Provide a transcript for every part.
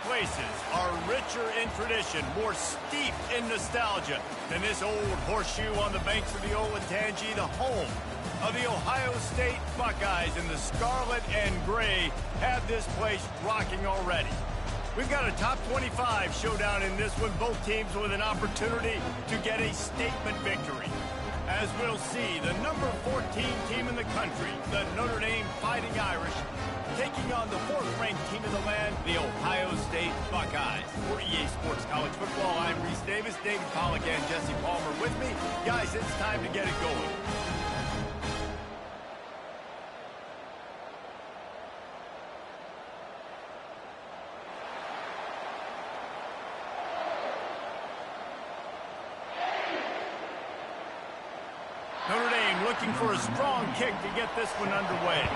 places are richer in tradition, more steeped in nostalgia than this old horseshoe on the banks of the Olentangy, the home of the Ohio State Buckeyes. And the scarlet and gray have this place rocking already. We've got a top 25 showdown in this one, both teams with an opportunity to get a statement victory. As we'll see, the number 14 team in the country, the Notre Dame Fighting Irish, taking on the fourth-ranked team in the land, the Ohio State Buckeyes. For EA Sports College Football, I'm Reese Davis, David Pollack, and Jesse Palmer with me. Guys, it's time to get it going. Notre Dame looking for a strong kick to get this one underway.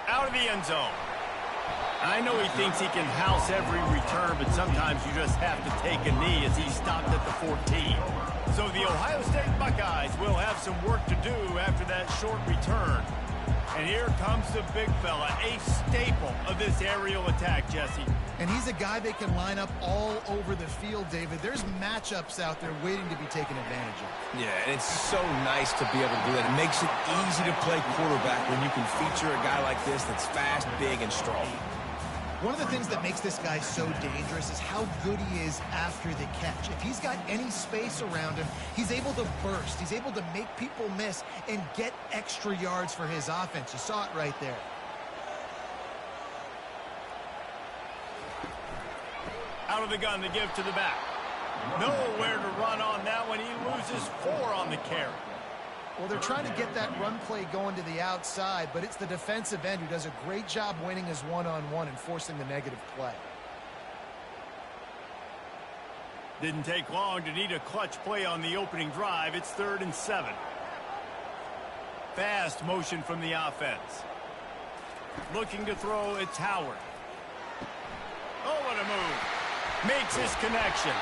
Out of the end zone. I know he thinks he can house every return, but sometimes you just have to take a knee as he stopped at the 14. So the Ohio State Buckeyes will have some work to do after that short return. And here comes the big fella, a staple of this aerial attack, Jesse. And he's a guy they can line up all over the field, David. There's matchups out there waiting to be taken advantage of. Yeah, and it's so nice to be able to do that. It makes it easy to play quarterback when you can feature a guy like this that's fast, big, and strong. One of the things that makes this guy so dangerous is how good he is after the catch. If he's got any space around him, he's able to burst. He's able to make people miss and get extra yards for his offense. You saw it right there. Out of the gun to give to the back. Nowhere to run on that one. He loses 4 on the carry. Well, they're trying to get that run play going to the outside, but it's the defensive end who does a great job winning his one-on-one and forcing the negative play. Didn't take long to need a clutch play on the opening drive. It's 3rd and 7. Fast motion from the offense. Looking to throw, it's Howard. Oh, what a move. Makes his connection.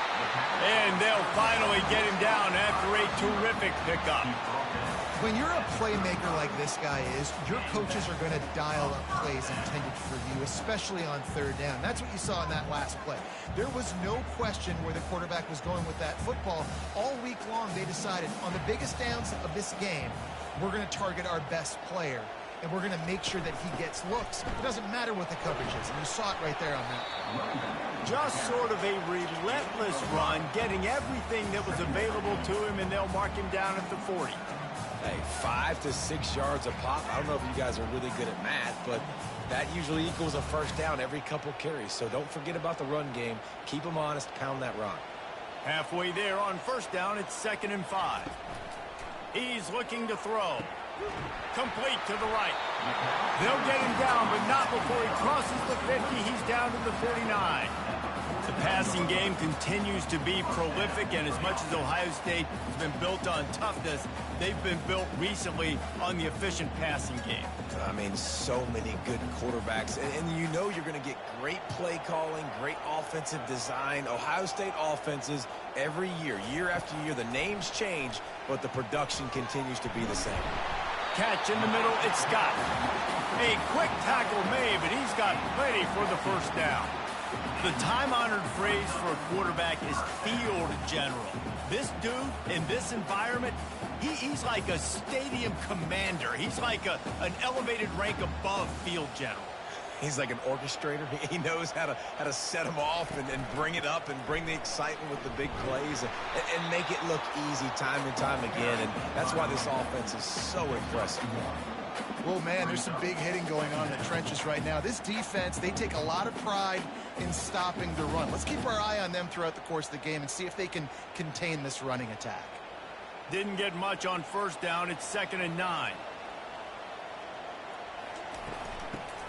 And they'll finally get him down after a terrific pickup. When you're a playmaker like this guy is, your coaches are going to dial up plays intended for you, especially on 3rd down. That's what you saw in that last play. There was no question where the quarterback was going with that football. All week long, they decided on the biggest downs of this game, we're going to target our best player, and we're going to make sure that he gets looks. It doesn't matter what the coverage is, and you saw it right there on that play. Just sort of a relentless run, getting everything that was available to him, and they'll mark him down at the 40. Hey, 5 to 6 yards a pop. I don't know if you guys are really good at math, but that usually equals a first down every couple carries. So don't forget about the run game. Keep them honest, pound that rock. Halfway there on 1st down, it's 2nd and 5. He's looking to throw. Complete to the right. They'll get him down, but not before he crosses the 50. He's down to the 49. The passing game continues to be prolific, and as much as Ohio State has been built on toughness, they've been built recently on the efficient passing game. I mean, so many good quarterbacks, and you know you're going to get great play calling, great offensive design. Ohio State offenses every year, year after year, the names change, but the production continues to be the same. Catch in the middle, it's Scott. A quick tackle made, but he's got plenty for the 1st down. The time-honored phrase for a quarterback is field general. This dude, in this environment, he's like a stadium commander. He's like an elevated rank above field general. He's like an orchestrator. He knows how to set them off and bring it up and bring the excitement with the big plays and make it look easy time and time again. And that's why this offense is so impressive. Well, man, there's some big hitting going on in the trenches right now. This defense, they take a lot of pride in stopping the run. Let's keep our eye on them throughout the course of the game and see if they can contain this running attack. Didn't get much on 1st down. It's 2nd and 9.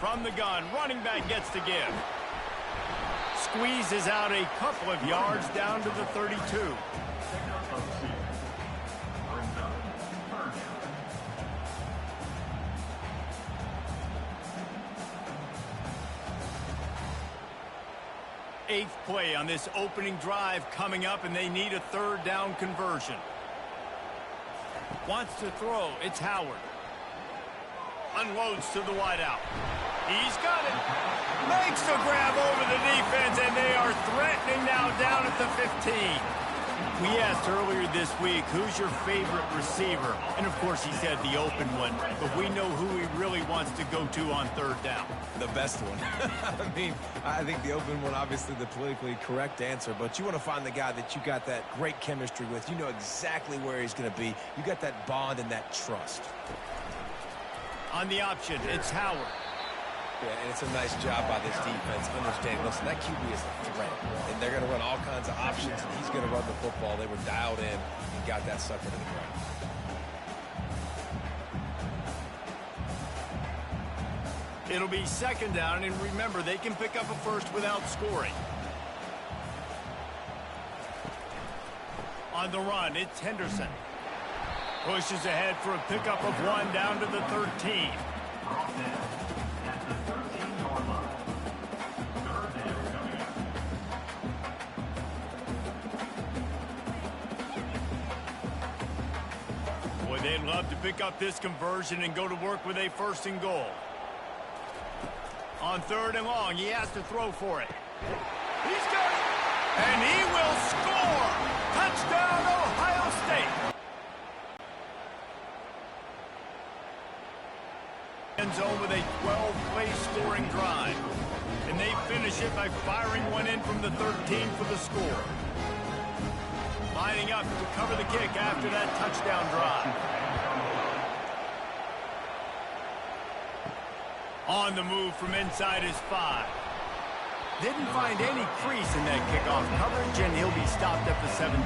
From the gun, running back gets to give. Squeezes out a couple of yards down to the 32. Eighth play on this opening drive coming up, and they need a 3rd down conversion. Wants to throw. It's Howard. Unloads to the wideout. He's got it. Makes the grab over the defense, and they are threatening now down at the 15. We asked earlier this week, who's your favorite receiver? And, of course, he said the open one. But we know who he really wants to go to on third down. The best one. I mean, I think the open one, obviously the politically correct answer. But you want to find the guy that you got that great chemistry with. You know exactly where he's going to be. You got that bond and that trust. On the option, it's Howard. Yeah, and it's a nice job by this defense understanding, listen, that QB is a threat, and they're going to run all kinds of options, and he's going to run the football. They were dialed in and got that sucker to the ground. It'll be second down, and remember, they can pick up a first without scoring. On the run, it's Henderson. Pushes ahead for a pickup of 1 down to the 13. Boy, they'd love to pick up this conversion and go to work with a 1st and goal. On 3rd and long, he has to throw for it. He's got it! And he will score! Touchdown, Ohio State! End zone with a 12-play scoring drive. And they finish it by firing one in from the 13 for the score. Lining up to cover the kick after that touchdown drive. On the move from inside his 5. Didn't find any crease in that kickoff coverage, and he'll be stopped at the 17.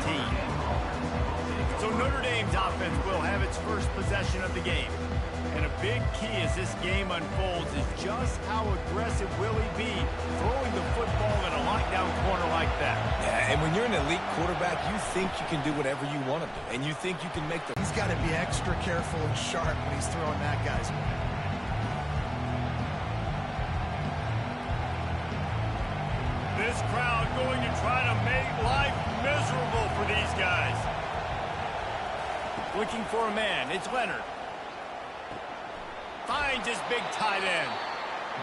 So Notre Dame's offense will have its first possession of the game. And a big key as this game unfolds is just how aggressive will he be throwing the football in a lockdown corner like that. Yeah, and when you're an elite quarterback, you think you can do whatever you want to do, and you think you can make the... He's got to be extra careful and sharp when he's throwing that, guys. This crowd going to try to make life miserable for these guys. Looking for a man, it's Leonard. Finds his big tight end.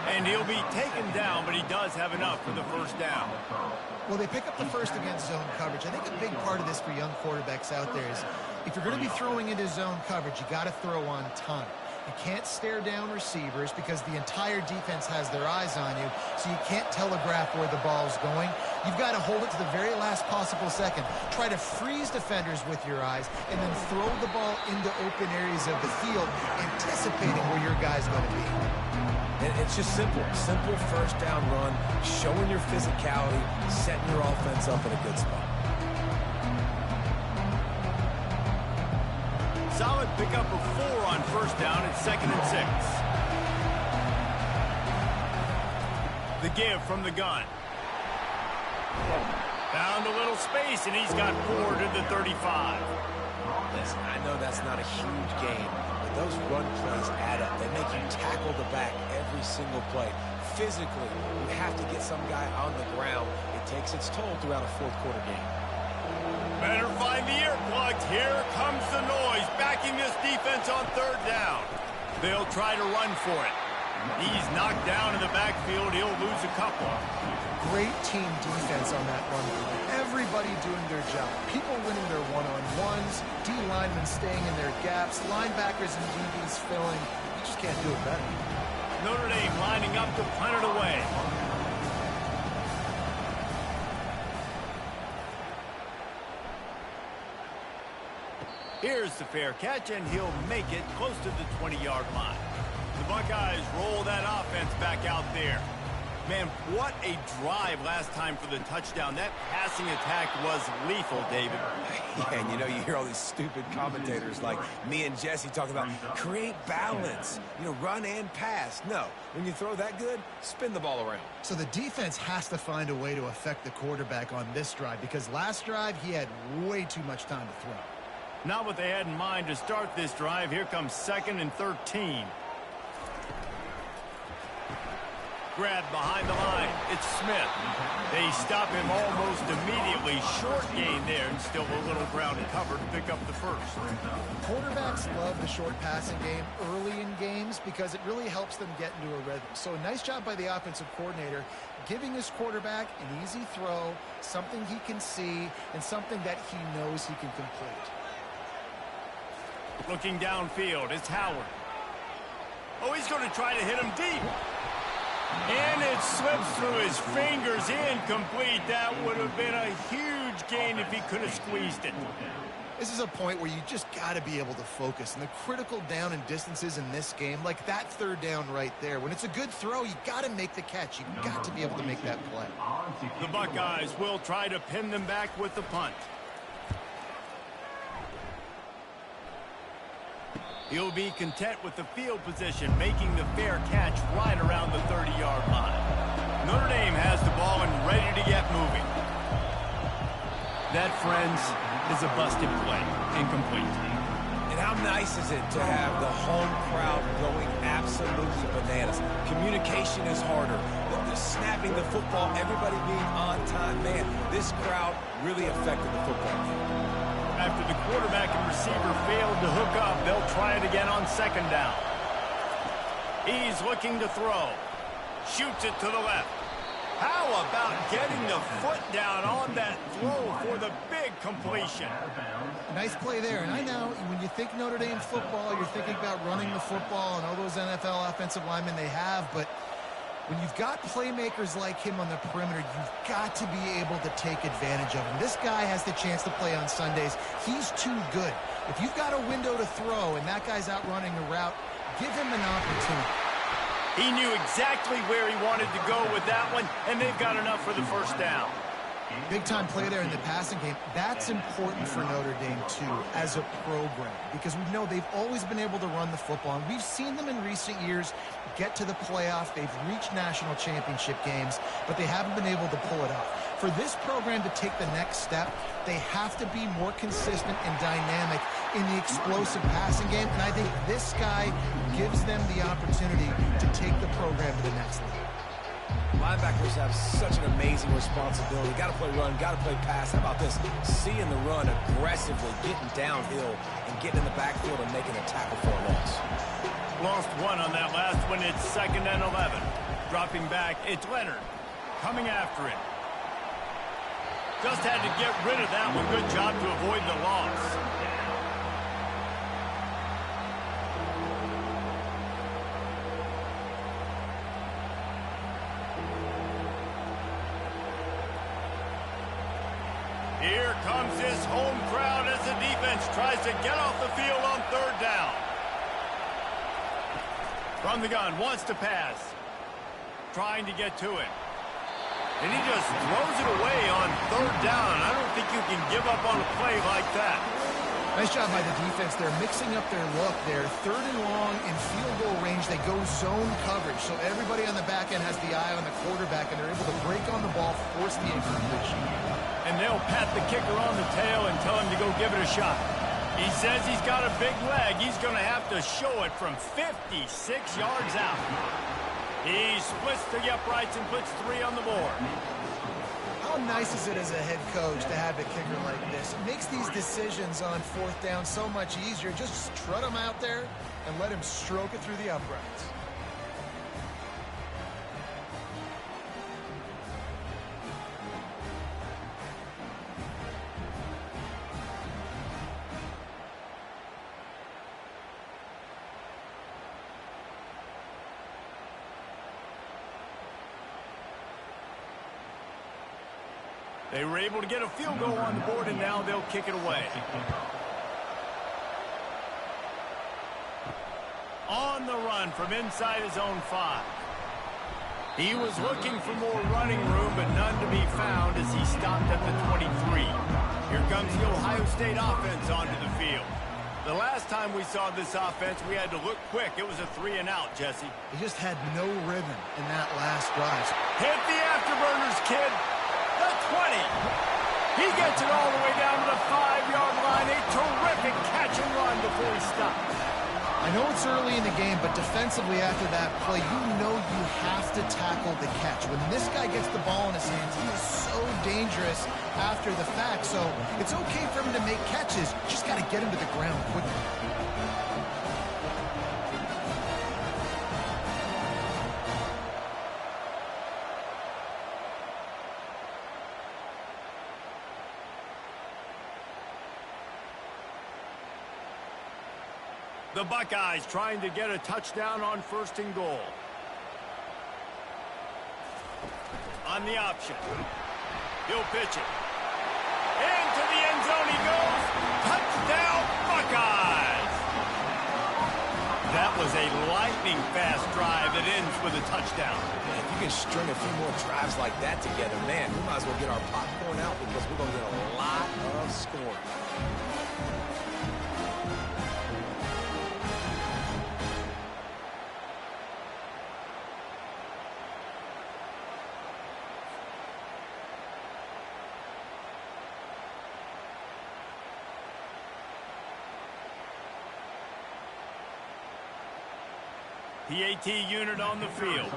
And he'll be taken down, but he does have enough for the 1st down. Well, they pick up the first against zone coverage. I think a big part of this for young quarterbacks out there is if you're going to be throwing into zone coverage, you got to throw on time. You can't stare down receivers because the entire defense has their eyes on you, so you can't telegraph where the ball's going. You've got to hold it to the very last possible second. Try to freeze defenders with your eyes and then throw the ball into open areas of the field, anticipating where your guy's going to be. And it's just simple. Simple 1st down run, showing your physicality, setting your offense up in a good spot. Solid pickup of 4 on 1st down at 2nd and 6. The give from the gun. Found a little space, and he's got 4 to the 35. Listen, I know that's not a huge gain, but those run plays add up. They make you tackle the back every single play. Physically, you have to get some guy on the ground. It takes its toll throughout a 4th quarter game. Better find the earplugs. Here comes the noise, backing this defense on 3rd down. They'll try to run for it. He's knocked down in the backfield. He'll lose a couple. Great team defense on that run. Everybody doing their job. People winning their one-on-ones, D linemen staying in their gaps, linebackers and DBs filling. You just can't do it better. Notre Dame lining up to punt it away. Here's the fair catch, and he'll make it close to the 20-yard line. The Buckeyes roll that offense back out there. Man, what a drive last time for the touchdown. That passing attack was lethal, David. Yeah, and you know, you hear all these stupid commentators like me and Jesse talking about create balance, you know, run and pass. No, when you throw that good, spin the ball around. So the defense has to find a way to affect the quarterback on this drive because last drive he had way too much time to throw. Not what they had in mind to start this drive. Here comes 2nd and 13. grab behind the line. It's Smith. They stop him almost immediately. Short gain there, and still a little ground cover to pick up the first. Quarterbacks love the short passing game early in games because it really helps them get into a rhythm. So nice job by the offensive coordinator, giving his quarterback an easy throw, something he can see, and something that he knows he can complete. Looking downfield, it's Howard. Oh, he's going to try to hit him deep. And it slips through his fingers, incomplete. That would have been a huge gain if he could have squeezed it. This is a point where you just got to be able to focus. And the critical down and distances in this game, like that third down right there, when it's a good throw, you got to make the catch. You got to be able to make that play. The Buckeyes will try to pin them back with the punt. He'll be content with the field position, making the fair catch right around the 30-yard line. Notre Dame has the ball and ready to get moving. That, friends, is a busted play. Incomplete. And how nice is it to have the home crowd going absolutely bananas? Communication is harder. The snapping the football, everybody being on time. Man, this crowd really affected the football game. After the quarterback and receiver failed to hook up, they'll try it again on second down. He's looking to throw. Shoots it to the left. How about getting the foot down on that throw for the big completion? Nice play there. And I know when you think Notre Dame football, you're thinking about running the football and all those NFL offensive linemen they have, but when you've got playmakers like him on the perimeter, you've got to be able to take advantage of him. This guy has the chance to play on Sundays. He's too good. If you've got a window to throw and that guy's out running a route, give him an opportunity. He knew exactly where he wanted to go with that one, and they've got enough for the first down. Big-time play there in the passing game. That's important for Notre Dame, too, as a program, because we know they've always been able to run the football, and we've seen them in recent years get to the playoff. They've reached national championship games, but they haven't been able to pull it off. For this program to take the next step, they have to be more consistent and dynamic in the explosive passing game, and I think this guy gives them the opportunity to take the program to the next level. Linebackers have such an amazing responsibility. Got to play run, got to play pass. How about this? Seeing the run aggressively, getting downhill, and getting in the backfield and making a tackle for a loss. Lost one on that last one. It's 2nd and 11. Dropping back, it's Leonard. Coming after it. Just had to get rid of that one. Good job to avoid the loss. Here comes his home crowd as the defense tries to get off the field on 3rd down. From the gun, wants to pass. Trying to get to it. And he just throws it away on 3rd down. I don't think you can give up on a play like that. Nice job by the defense. They're mixing up their look. They're 3rd and long in field goal range. They go zone coverage. So everybody on the back end has the eye on the quarterback, and they're able to break on the ball, force the incompletion. And they'll pat the kicker on the tail and tell him to go give it a shot. He says he's got a big leg. He's going to have to show it from 56 yards out. He splits the uprights and puts 3 on the board. How nice is it as a head coach to have a kicker like this? It makes these decisions on 4th down so much easier. Just strut him out there and let him stroke it through the uprights. They were able to get a field goal on the board, and now they'll kick it away. On the run from inside his own 5. He was looking for more running room, but none to be found as he stopped at the 23. Here comes the Ohio State offense onto the field. The last time we saw this offense, we had to look quick. It was a 3-and-out, Jesse. He just had no rhythm in that last drive. Hit the afterburners, kid. The 20. He gets it all the way down to the 5-yard line. A terrific catch and run before he stops. I I know it's early in the game, but defensively after that play, you know you have to tackle the catch. When this guy gets the ball in his hands, he is so dangerous after the fact. So it's okay for him to make catches. Just got to get him to the ground quickly. The Buckeyes trying to get a touchdown on 1st and goal. On the option. He'll pitch it. Into the end zone he goes. Touchdown, Buckeyes! That was a lightning-fast drive that ends with a touchdown. If you can string a few more drives like that together, man, we might as well get our popcorn out because we're going to get a lot of scoring. PAT unit on the field.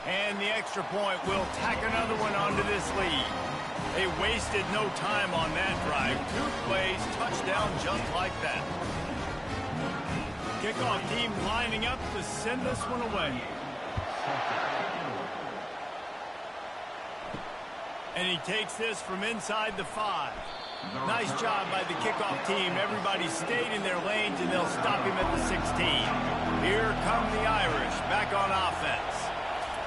And the extra point will tack another one onto this lead. They wasted no time on that drive. 2 plays, touchdown just like that. Kickoff team lining up to send this one away. And he takes this from inside the 5. Nice job by the kickoff team. Everybody stayed in their lanes, and they'll stop him at the 16. Here come the Irish back on offense.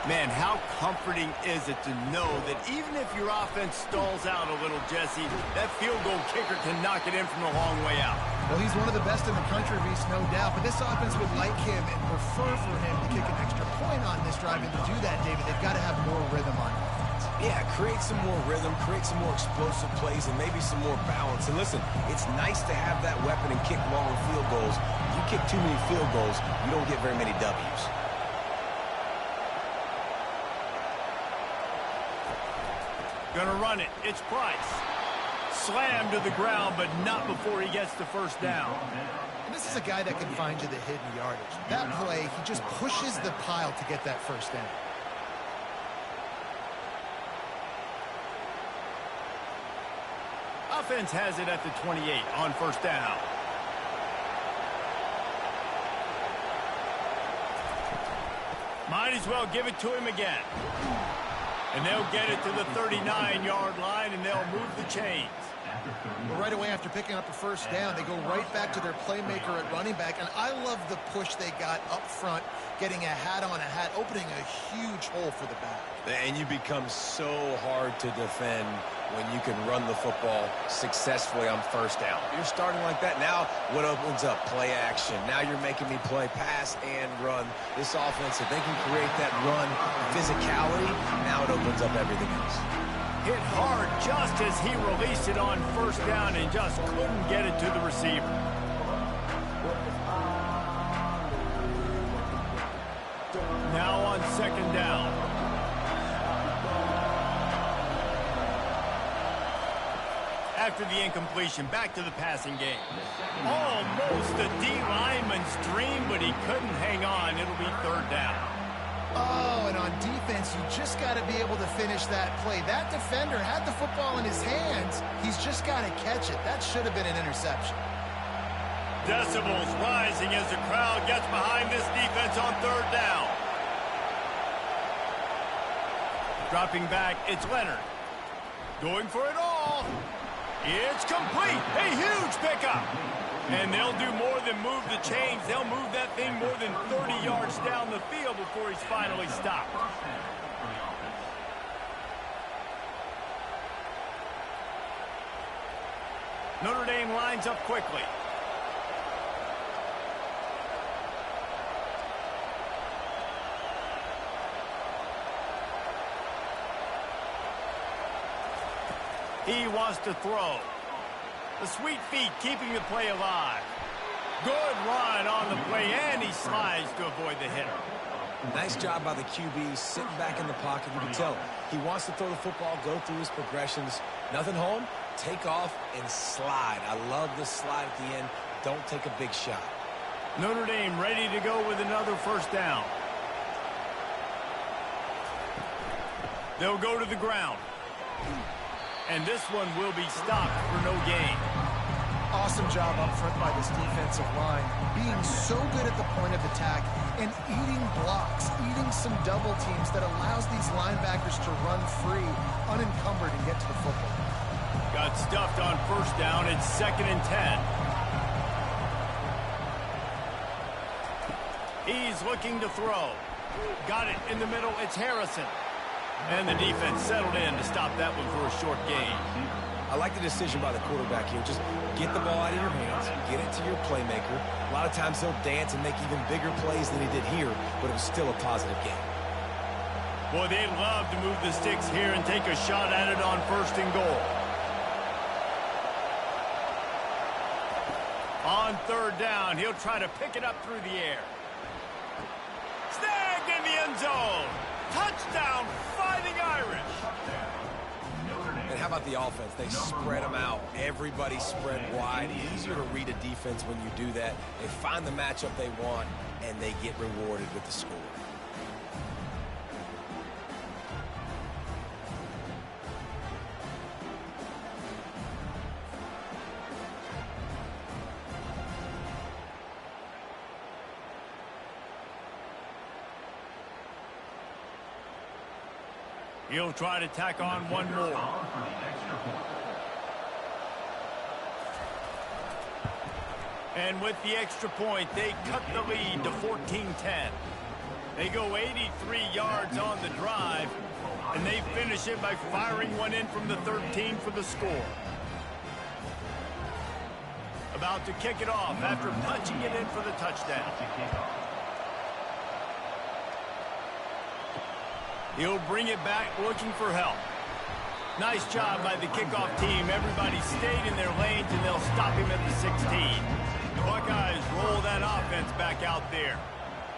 Man, how comforting is it to know that even if your offense stalls out a little, Jesse, that field goal kicker can knock it in from a long way out. Well, he's one of the best in the country, Reese, no doubt. But this offense would like him and prefer for him to kick an extra point on this drive. And to do that, David, they've got to have more rhythm on offense. Yeah, create some more rhythm, create some more explosive plays, and maybe some more balance. And listen, it's nice to have that weapon and kick long field goals. If you kick too many field goals, you don't get very many W's. Gonna run it. It's Price. Slammed to the ground, but not before he gets the 1st down. And this is a guy that can find you the hidden yardage. That play, he just pushes the pile to get that 1st down. Offense has it at the 28 on 1st down. Might as well give it to him again. And they'll get it to the 39-yard line, and they'll move the chains. Well, right away after picking up a 1st down, they go right back to their playmaker at running back. And I love the push they got up front, getting a hat on a hat, opening a huge hole for the back. And you become so hard to defend when you can run the football successfully on 1st down. You're starting like that. Now what opens up? Play action. Now you're making me play pass and run. This offense, if they can create that run physicality, now it opens up everything else. Hit hard just as he released it on 1st down and just couldn't get it to the receiver. Now on 2nd down. After the incompletion, back to the passing game. Almost a D lineman's dream, but he couldn't hang on. It'll be 3rd down. Oh, and on defense, you just got to be able to finish that play. That defender had the football in his hands. He's just got to catch it. That should have been an interception. Decibels rising as the crowd gets behind this defense on 3rd down. Dropping back, it's Leonard. Going for it all. It's complete. A huge pickup. And they'll do more than move the chains. They'll move that thing more than 30 yards down the field before he's finally stopped. Notre Dame lines up quickly. He wants to throw. The sweet feet keeping the play alive. Good run on the play, and he slides to avoid the hitter. Nice job by the QB sitting back in the pocket. You can tell he wants to throw the football, go through his progressions. Nothing home, take off and slide. I love the slide at the end. Don't take a big shot. Notre Dame ready to go with another first down. They'll go to the ground. And this one will be stopped for no gain. Awesome job up front by this defensive line, being so good at the point of attack and eating blocks, eating some double teams that allows these linebackers to run free, unencumbered, and get to the football. Got stuffed on first down. It's 2nd and 10. He's looking to throw. Got it in the middle. It's Harrison. And the defense settled in to stop that one for a short gain. I like the decision by the quarterback here. Just get the ball out of your hands, get it to your playmaker. A lot of times he'll dance and make even bigger plays than he did here, but it was still a positive game. Boy, they'd love to move the sticks here and take a shot at it on 1st and goal. On 3rd down, he'll try to pick it up through the air. Snagged in the end zone. Touchdown, Fighting Irish. And how about the offense? They spread them out. Everybody spread wide. Easier to read a defense when you do that. They find the matchup they want, and they get rewarded with the score. He'll try to tack on one more. And with the extra point, they cut the lead to 14-10. They go 83 yards on the drive, and they finish it by firing one in from the 13 for the score. About to kick it off after punching it in for the touchdown. He'll bring it back looking for help. Nice job by the kickoff team. Everybody stayed in their lanes, and they'll stop him at the 16. The Buckeyes roll that offense back out there.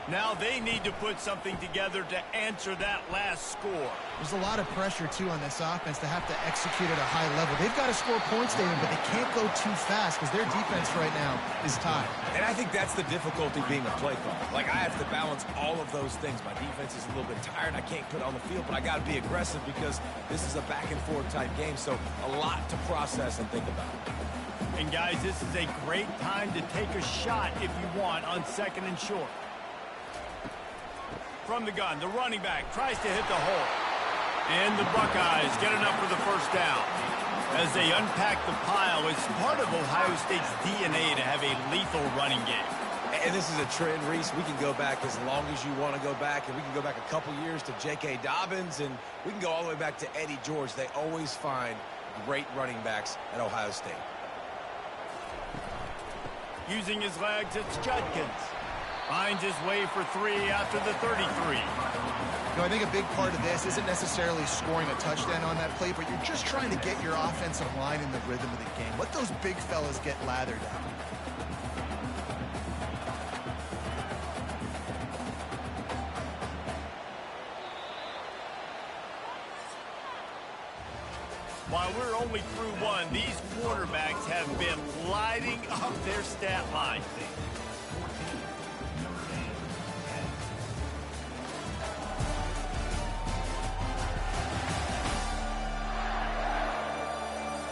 Now they need to put something together to answer that last score. There's a lot of pressure, too, on this offense to have to execute at a high level. They've got to score points, David, but they can't go too fast because their defense right now is tied. And I think that's the difficulty being a play caller. Like, I have to balance all of those things. My defense is a little bit tired. I can't put it on the field, but I got to be aggressive because this is a back-and-forth type game, so a lot to process and think about. And, guys, this is a great time to take a shot if you want on 2nd and short. From the gun, the running back tries to hit the hole. And the Buckeyes get enough for the first down. As they unpack the pile, it's part of Ohio State's DNA to have a lethal running game. And this is a trend, Reese. We can go back as long as you want to go back, and we can go back a couple years to J.K. Dobbins, and we can go all the way back to Eddie George. They always find great running backs at Ohio State. Using his legs, it's Judkins. Finds his way for 3 after the 33. I think a big part of this isn't necessarily scoring a touchdown on that play, but you're just trying to get your offensive line in the rhythm of the game. Let those big fellas get lathered out. While we're only through one, these quarterbacks have been lighting up their stat line.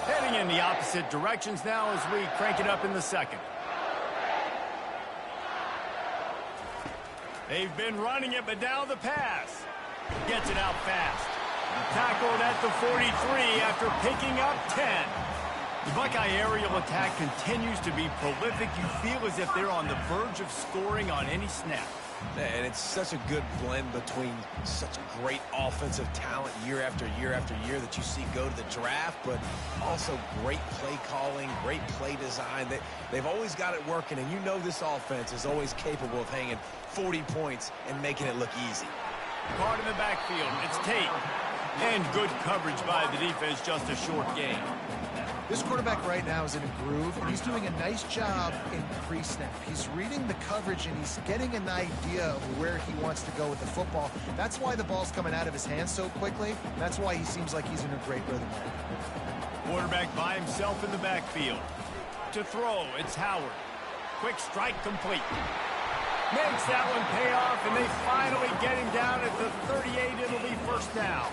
Heading in the opposite directions now as we crank it up in the 2nd. They've been running it, but now the pass. Gets it out fast. Tackled at the 43 after picking up 10. The Buckeye aerial attack continues to be prolific. You feel as if they're on the verge of scoring on any snap. And it's such a good blend between such great offensive talent year after year after year that you see go to the draft, but also great play calling, great play design. They've always got it working, and you know this offense is always capable of hanging 40 points and making it look easy. Caught in the backfield. It's Tate. And good coverage by the defense, just a short gain. This quarterback right now is in a groove, and he's doing a nice job in pre-snap. He's reading the coverage, and he's getting an idea of where he wants to go with the football. That's why the ball's coming out of his hands so quickly. That's why he seems like he's in a great rhythm. Quarterback by himself in the backfield. To throw, it's Howard. Quick strike complete. Makes that one pay off, and they finally get him down at the 38. It'll be first down.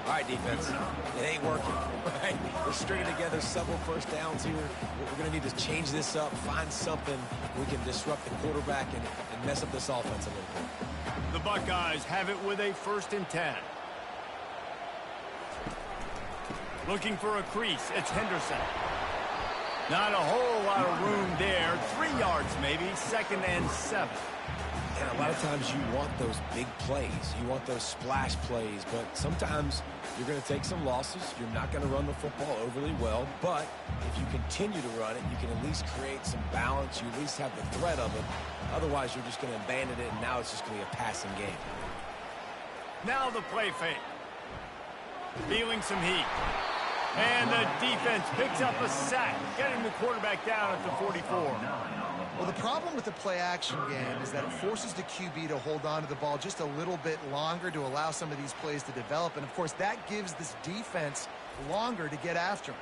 All right, defense, it ain't working. Right? We're stringing together several first downs here. We're going to need to change this up, find something we can disrupt the quarterback and mess up this offense a little bit. The Buckeyes have it with a 1st and 10. Looking for a crease, it's Henderson. Not a whole lot of room there. 3 yards maybe, 2nd and 7. And a lot of times you want those big plays. You want those splash plays. But sometimes you're going to take some losses. You're not going to run the football overly well. But if you continue to run it, you can at least create some balance. You at least have the threat of it. Otherwise, you're just going to abandon it, and now it's just going to be a passing game. Now the play fake. Feeling some heat. And the defense picks up a sack, getting the quarterback down at the 44. Well, the problem with the play-action game is that it forces the QB to hold on to the ball just a little bit longer to allow some of these plays to develop. And, of course, that gives this defense longer to get after him.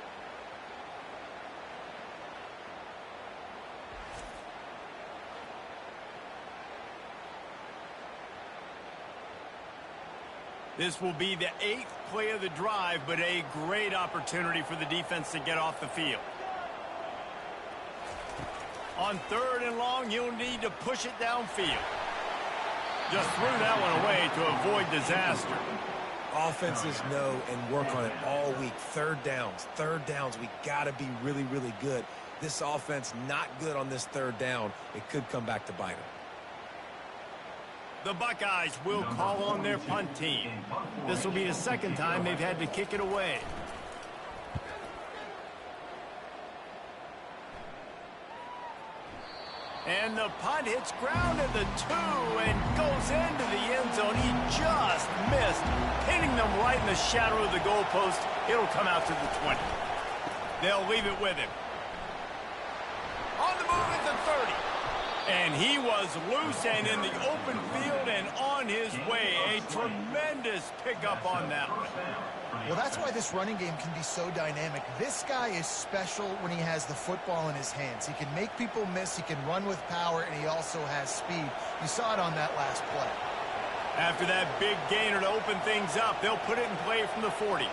This will be the 8th play of the drive, but a great opportunity for the defense to get off the field. On 3rd and long, you'll need to push it downfield. Just threw that one away to avoid disaster. Offenses know and work on it all week. Third downs. We got to be really, really good. This offense not good on this 3rd down. It could come back to bite them. The Buckeyes will call on their punt team. This will be the 2nd time they've had to kick it away. And the punt hits ground at the 2 and goes into the end zone. He just missed, hitting them right in the shadow of the goalpost. It'll come out to the 20. They'll leave it with him. On the move at the 30. And he was loose and in the open field and on his way. A tremendous pickup on that one. Well, that's why this running game can be so dynamic. This guy is special when he has the football in his hands. He can make people miss, he can run with power, and he also has speed. You saw it on that last play. After that big gainer to open things up, they'll put it in play from the 40.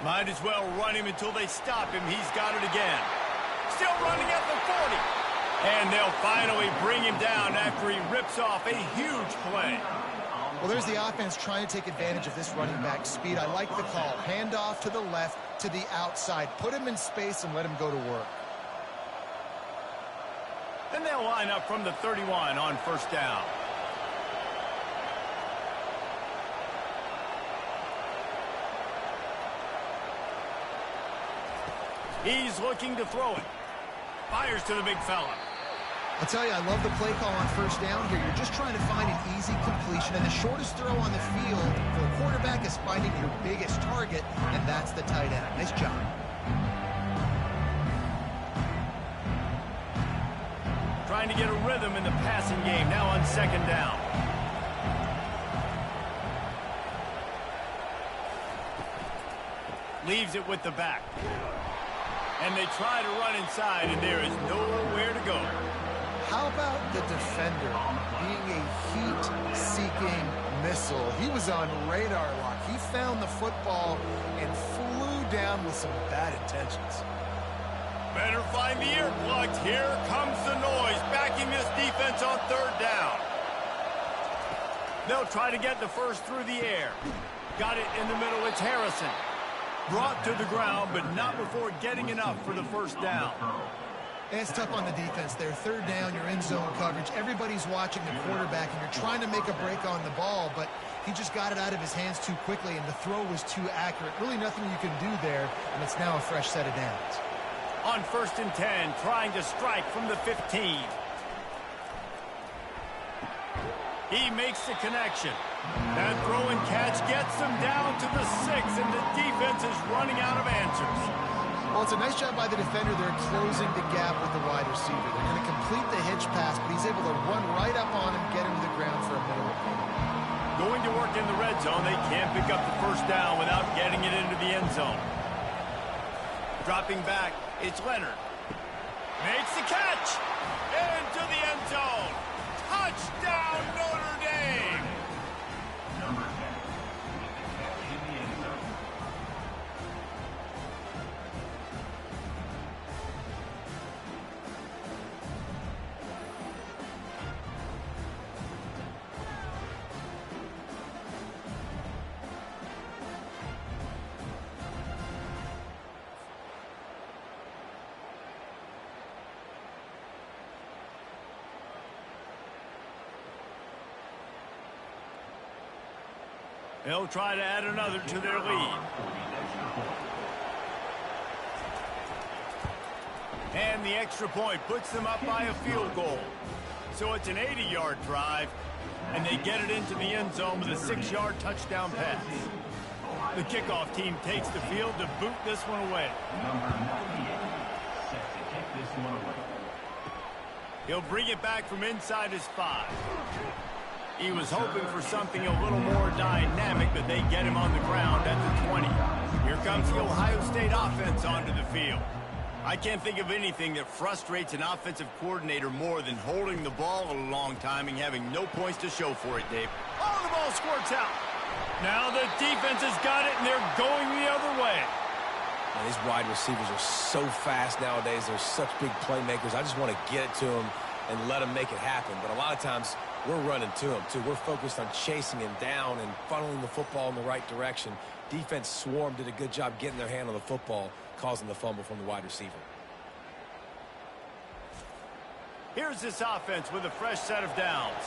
Might as well run him until they stop him. He's got it again. Still running at the 40. And they'll finally bring him down after he rips off a huge play. Well, there's the offense trying to take advantage of this running back speed. I like the call. Hand off to the left, to the outside. Put him in space and let him go to work. And they'll line up from the 31 on 1st down. He's looking to throw it. Fires to the big fella. I'll tell you, I love the play call on 1st down here. You're just trying to find an easy completion, and the shortest throw on the field for a quarterback is finding your biggest target, and that's the tight end. Nice job. Trying to get a rhythm in the passing game, now on 2nd down. Leaves it with the back. And they try to run inside, and there is nowhere to go. How about the defender being a heat-seeking missile? He was on radar lock. He found the football and flew down with some bad intentions. Better find the earplugs. Here comes the noise, backing this defense on 3rd down. They'll try to get the first through the air. Got it in the middle. It's Harrison. Brought to the ground, but not before getting enough for the 1st down. And it's tough on the defense there. 3rd down, you're in zone coverage. Everybody's watching the quarterback, and you're trying to make a break on the ball, but he just got it out of his hands too quickly, and the throw was too accurate. Really nothing you can do there, and it's now a fresh set of downs. On 1st and 10, trying to strike from the 15. He makes the connection. That throw and catch gets them down to the 6, and the defense is running out of answers. Well, it's a nice job by the defender. They're closing the gap with the wide receiver. They're going to complete the hitch pass, but he's able to run right up on him, get him to the ground for a minimal gain. Going to work in the red zone, they can't pick up the first down without getting it into the end zone. Dropping back, it's Leonard. Makes the catch! Into the end zone! Touchdown, Notre Dame! Number 10 makes the catch in the end zone. They'll try to add another to their lead. And the extra point puts them up by a field goal. So it's an 80-yard drive, and they get it into the end zone with a 6-yard touchdown pass. The kickoff team takes the field to boot this one away. Number 98 set to kick this one away. He'll bring it back from inside his 5. He was hoping for something a little more dynamic, but they get him on the ground at the 20. Here comes the Ohio State offense onto the field. I can't think of anything that frustrates an offensive coordinator more than holding the ball a long time and having no points to show for it, Dave. Oh, the ball squirts out. Now the defense has got it, and they're going the other way. Man, these wide receivers are so fast nowadays. They're such big playmakers. I just want to get it to them and let them make it happen. But a lot of times, we're running to him, too. We're focused on chasing him down and funneling the football in the right direction. Defense swarmed, did a good job getting their hand on the football, causing the fumble from the wide receiver. Here's this offense with a fresh set of downs.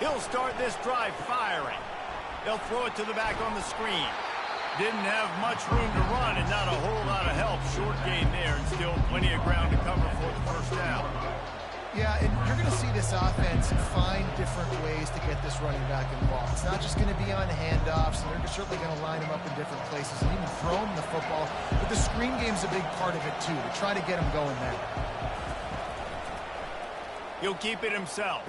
He'll start this drive firing. They'll throw it to the back on the screen. Didn't have much room to run and not a whole lot of help. Short gain there and still plenty of ground to cover for the first down. Yeah, and you're going to see this offense find different ways to get this running back involved. It's not just going to be on handoffs, and they're certainly going to line him up in different places and even throw him the football. But the screen game's a big part of it, too, to try to get him going there. He'll keep it himself.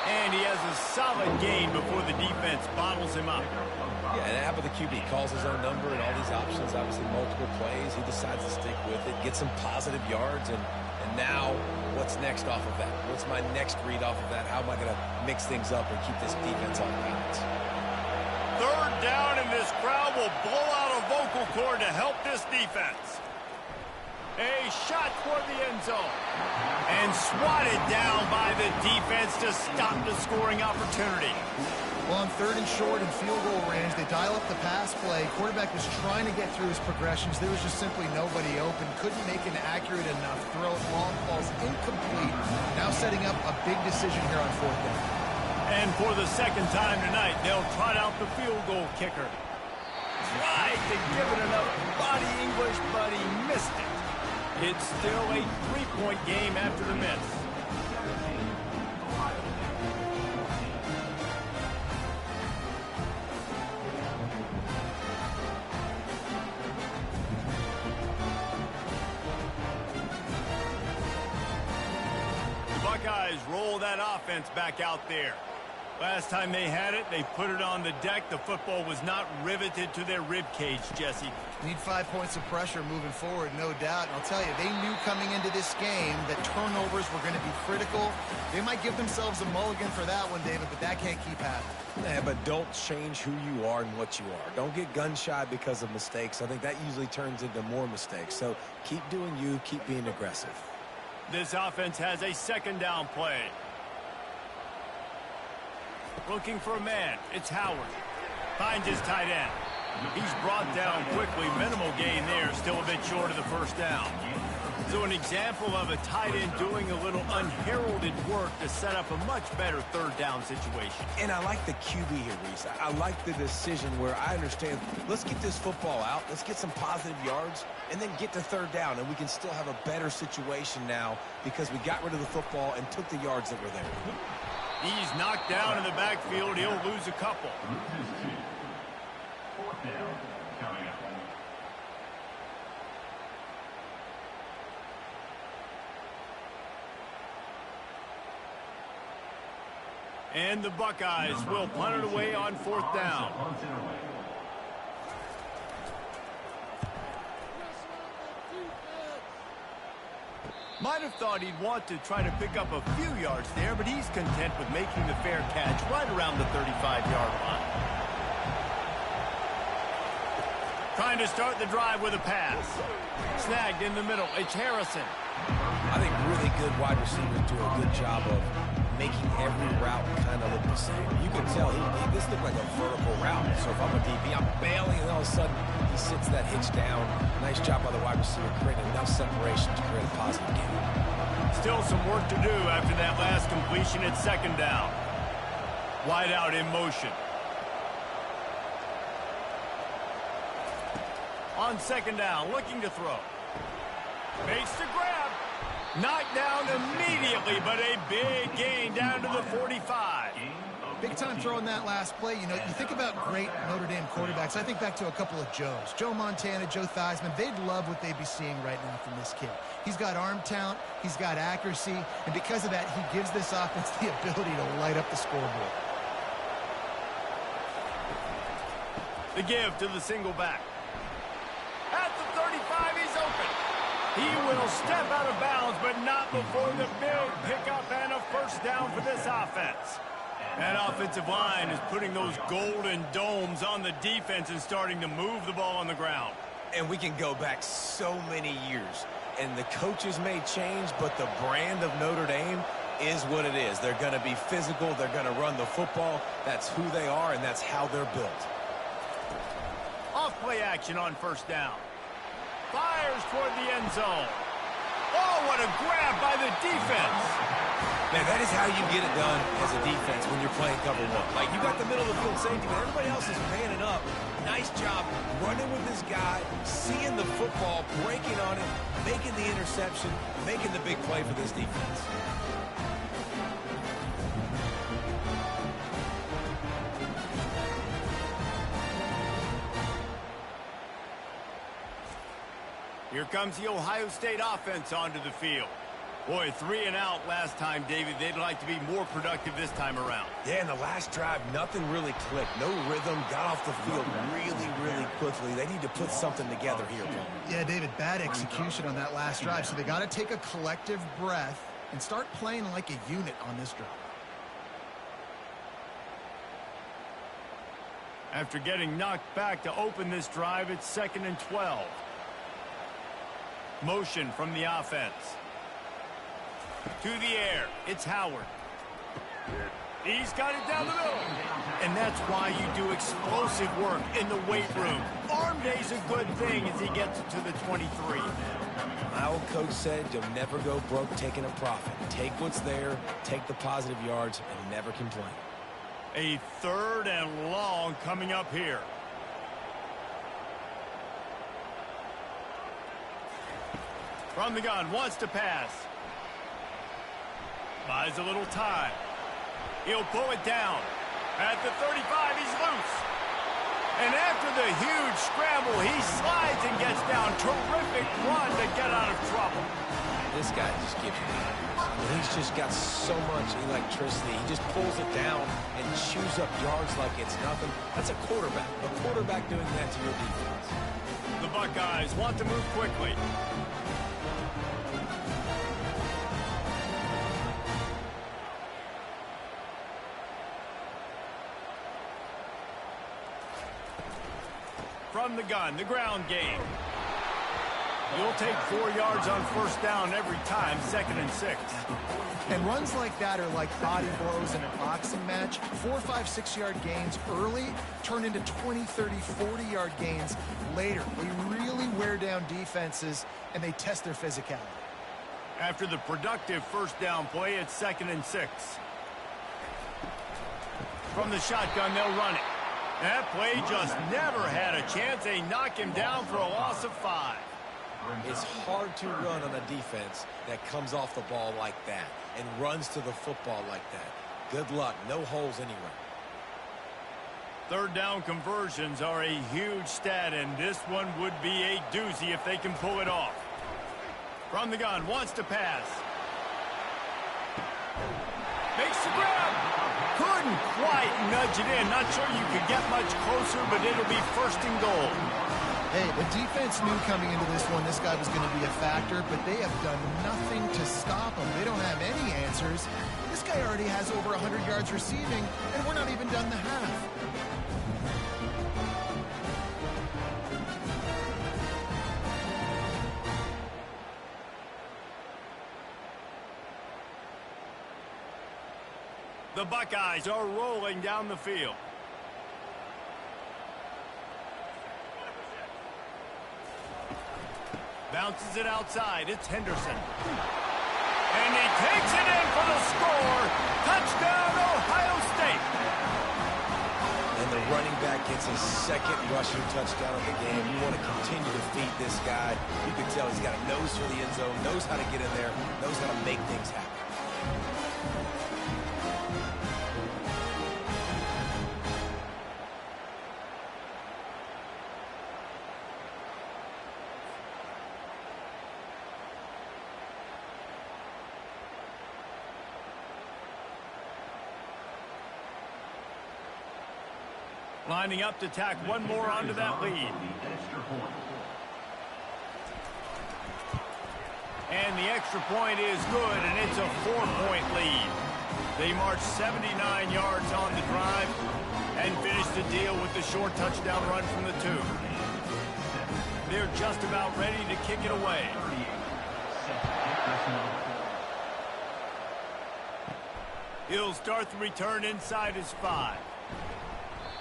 And he has a solid gain before the defense bottles him up. Yeah, and how about the QB? Calls his own number and all these options, obviously multiple plays. He decides to stick with it, get some positive yards, and now what's next off of that? What's my next read off of that? How am I going to mix things up and keep this defense on balance? Third down, and this crowd will blow out a vocal cord to help this defense. A shot toward the end zone. And swatted down by the defense to stop the scoring opportunity. Well, on 3rd and short and field goal range, they dial up the pass play. Quarterback was trying to get through his progressions. There was just simply nobody open. Couldn't make an accurate enough throw. Long balls incomplete. Now setting up a big decision here on 4th down. And for the second time tonight, they'll trot out the field goal kicker. Tried to give it enough body English, but he missed it. It's still a 3-point game after the miss. The Buckeyes roll that offense back out there. Last time they had it, they put it on the deck. The football was not riveted to their rib cage, Jesse. Need 5 points of pressure moving forward, no doubt. And I'll tell you, they knew coming into this game that turnovers were going to be critical. They might give themselves a mulligan for that one, David, but that can't keep happening. Yeah, but don't change who you are and what you are. Don't get gun-shy because of mistakes. I think that usually turns into more mistakes. So keep doing you, keep being aggressive. This offense has a 2nd down play. Looking for a man. It's Howard. Finds his tight end. He's brought down quickly. Minimal gain there. Still a bit short of the first down. So an example of a tight end doing a little unheralded work to set up a much better third down situation. And I like the QB here, Reese. I like the decision where I understand, let's get this football out, let's get some positive yards, and then get to third down, and we can still have a better situation now because we got rid of the football and took the yards that were there. He's knocked down in the backfield. He'll lose a couple. Fourth down, coming up. And the Buckeyes will punt it away on fourth down. Might have thought he'd want to try to pick up a few yards there, but he's content with making the fair catch right around the 35-yard line. Trying to start the drive with a pass. Snagged in the middle. It's Harrison. I think really good wide receivers do a good job of making every route kind of look the same. You can tell this looked like a vertical route. So if I'm a DB, I'm bailing, and all of a sudden he sits that hitch down. Nice job by the wide receiver, creating enough separation to create a positive game. Still some work to do after that last completion at second down. Wide out in motion. On second down, looking to throw. Makes the grab. Knocked down immediately, but a big gain down to the 45. Big time throw in that last play. You know, you think about great Notre Dame quarterbacks. I think back to a couple of Joes. Joe Montana, Joe Theismann. They'd love what they'd be seeing right now from this kid. He's got arm talent. He's got accuracy. And because of that, he gives this offense the ability to light up the scoreboard. The give to the single back. At the 35, he's open. He will step out of bounds, but not before the big pickup and a first down for this offense. That offensive line is putting those golden domes on the defense and starting to move the ball on the ground. And we can go back so many years, and the coaches may change, but the brand of Notre Dame is what it is. They're going to be physical. They're going to run the football. That's who they are, and that's how they're built. Off play action on first down. Fires toward the end zone. Oh, what a grab by the defense. Man, that is how you get it done as a defense when you're playing cover one. Like, you got the middle of the field safety, but everybody else is manning up. Nice job running with this guy, seeing the football, breaking on it, making the interception, making the big play for this defense. Here comes the Ohio State offense onto the field. Boy, 3 and out last time, David. They'd like to be more productive this time around. Yeah, in the last drive, nothing really clicked. No rhythm, got off the field really quickly. They need to put something together here, Paul. Yeah, David, bad execution on that last drive. So they got to take a collective breath and start playing like a unit on this drive. After getting knocked back to open this drive, it's 2nd and 12. Motion from the offense. To the air, it's Howard. He's got it down the middle. And that's why you do explosive work in the weight room. Arm day's a good thing as he gets it to the 23. My old coach said you'll never go broke taking a profit. Take what's there, take the positive yards, and never complain. A 3rd and long coming up here. From the gun, wants to pass. Buys a little time. He'll pull it down. At the 35, he's loose. And after the huge scramble, he slides and gets down. Terrific run to get out of trouble. This guy just gives you he's just got so much electricity. He just pulls it down and chews up yards like it's nothing. That's a quarterback. A quarterback doing that to your defense. The Buckeyes want to move quickly. From the gun, the ground game. You'll take 4 yards on first down every time, 2nd and 6. And runs like that are like body blows in a boxing match. 4, 5, 6-yard gains early turn into 20, 30, 40-yard gains later. They really wear down defenses, and they test their physicality. After the productive first down play, it's 2nd and 6. From the shotgun, they'll run it. That play just never had a chance. They knock him down for a loss of 5. It's hard to run on a defense that comes off the ball like that and runs to the football like that. Good luck. No holes anywhere. Third down conversions are a huge stat, and this one would be a doozy if they can pull it off. From the gun, wants to pass. Makes the grab. Couldn't quite nudge it in. Not sure you could get much closer, but it'll be 1st and goal. Hey, the defense knew coming into this one this guy was going to be a factor, but they have done nothing to stop him. They don't have any answers. This guy already has over 100 yards receiving, and we're not even done the half. The Buckeyes are rolling down the field. Bounces it outside. It's Henderson. And he takes it in for the score. Touchdown, Ohio State. And the running back gets his 2nd rushing touchdown of the game. You want to continue to feed this guy. You can tell he's got a nose for the end zone, knows how to get in there, knows how to make things happen. Lining up to tack one more onto that lead. And the extra point is good, and it's a 4-point lead. They march 79 yards on the drive and finish the deal with the short touchdown run from the 2. They're just about ready to kick it away. He'll start the return inside his 5.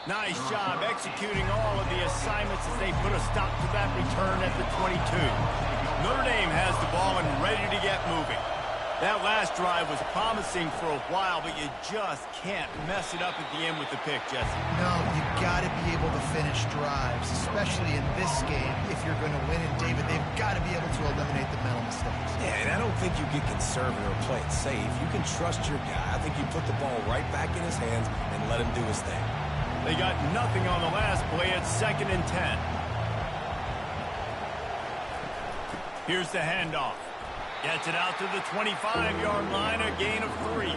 Nice job executing all of the assignments as they put a stop to that return at the 22. Notre Dame has the ball and ready to get moving. That last drive was promising for a while, but you just can't mess it up at the end with the pick, Jesse. No, you got to be able to finish drives, especially in this game. If you're going to win it, David, they've got to be able to eliminate the mental mistakes. Yeah, and I don't think you get conservative or play it safe. You can trust your guy. I think you put the ball right back in his hands and let him do his thing. They got nothing on the last play. It's 2nd and 10. Here's the handoff. Gets it out to the 25-yard line, a gain of 3.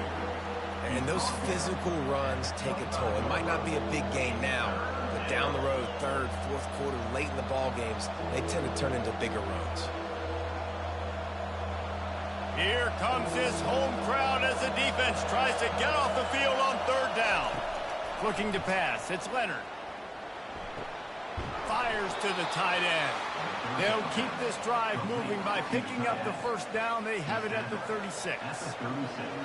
And those physical runs take a toll. It might not be a big gain now, but down the road, 3rd, 4th quarter, late in the ball games, they tend to turn into bigger runs. Here comes his home crowd as the defense tries to get off the field on 3rd down. Looking to pass. It's Leonard. Fires to the tight end. They'll keep this drive moving by picking up the first down. They have it at the 36.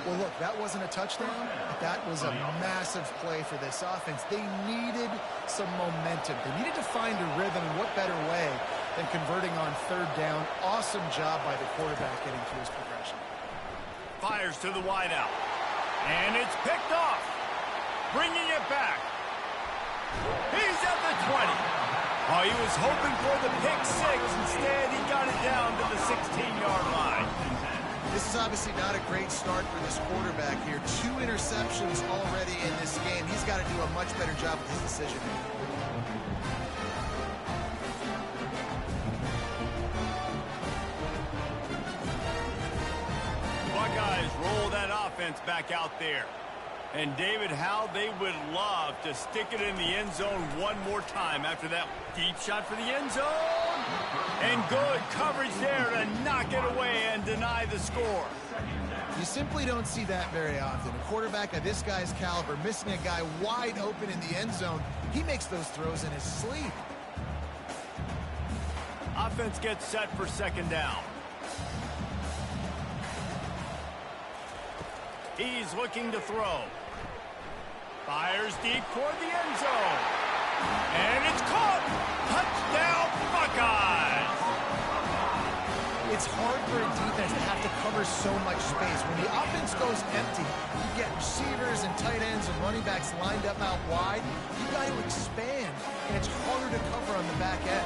Well, look, that wasn't a touchdown. That was a massive play for this offense. They needed some momentum. They needed to find a rhythm, and what better way than converting on 3rd down. Awesome job by the quarterback getting through his progression. Fires to the wideout. And it's picked off. Bringing it back. He's at the 20. Oh, he was hoping for the pick 6. Instead, he got it down to the 16-yard line. This is obviously not a great start for this quarterback here. 2 interceptions already in this game. He's got to do a much better job with his decision making. Buckeyes roll that offense back out there. And David, how they would love to stick it in the end zone one more time after that deep shot for the end zone. And good coverage there to knock it away and deny the score. You simply don't see that very often. A quarterback of this guy's caliber missing a guy wide open in the end zone. He makes those throws in his sleep. offense gets set for second down. He's looking to throw. Fires deep toward the end zone. And it's caught! Touchdown, Buckeyes! It's hard for a defense to have to cover so much space. When the offense goes empty, you get receivers and tight ends and running backs lined up out wide. You got to expand, and it's harder to cover on the back end.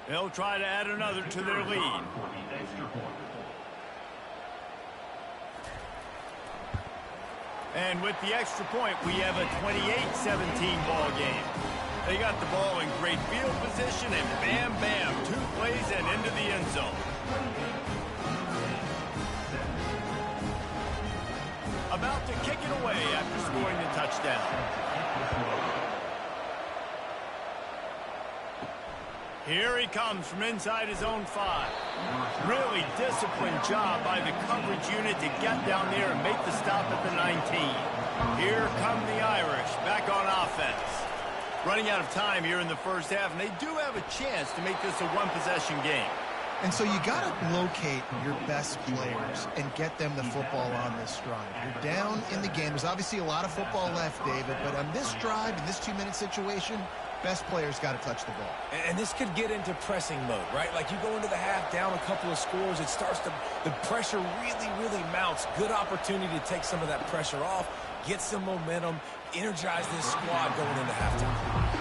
They'll try to add another to their lead. And with the extra point, we have a 28-17 ball game. They got the ball in great field position, and bam, bam, 2 plays and into the end zone. About to kick it away after scoring the touchdown. Here he comes from inside his own 5. Really disciplined job by the coverage unit to get down there and make the stop at the 19. Here come the Irish back on offense. Running out of time here in the first half, and they do have a chance to make this a one-possession game. And so you got to locate your best players and get them the football on this drive. You're down in the game. There's obviously a lot of football left, David, but on this drive, in this 2-minute situation, best players got to touch the ball. And this could get into pressing mode, right? Like you go into the half down a couple of scores, it starts to, the pressure really mounts. Good opportunity to take some of that pressure off, get some momentum, energize this squad going into halftime.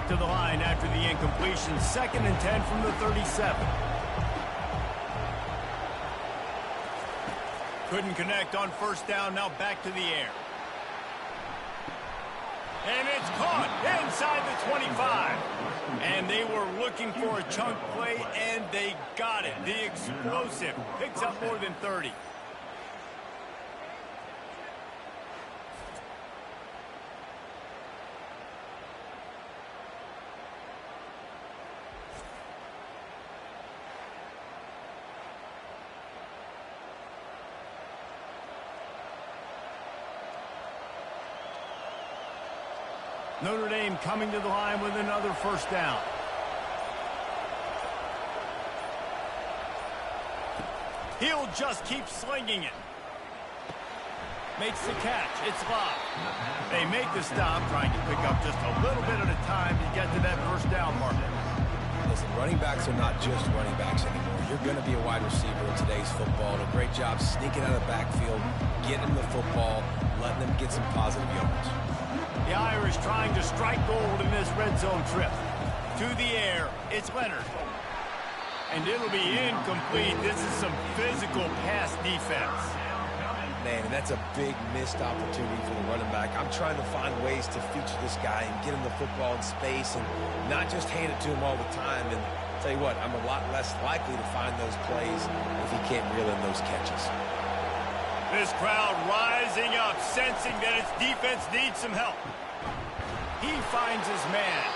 To the line after the incompletion. 2nd and 10 from the 37. Couldn't connect on first down. Now back to the air. And it's caught inside the 25. And they were looking for a chunk play, and they got it. The explosive picks up more than 30. Notre Dame coming to the line with another first down. He'll just keep slinging it. Makes the catch. It's locked. They make the stop, trying to pick up just a little bit at a time to get to that first down marker. Listen, running backs are not just running backs anymore. You're going to be a wide receiver in today's football. A great job sneaking out of the backfield, getting the football, letting them get some positive yards. The Irish trying to strike gold in this red zone trip. To the air, it's Leonard. And it'll be incomplete. This is some physical pass defense. Man, and that's a big missed opportunity for the running back. I'm trying to find ways to feature this guy and get him the football in space and not just hand it to him all the time. And I'll tell you what, I'm a lot less likely to find those plays if he can't reel in those catches. This crowd rising up, sensing that its defense needs some help. He finds his man.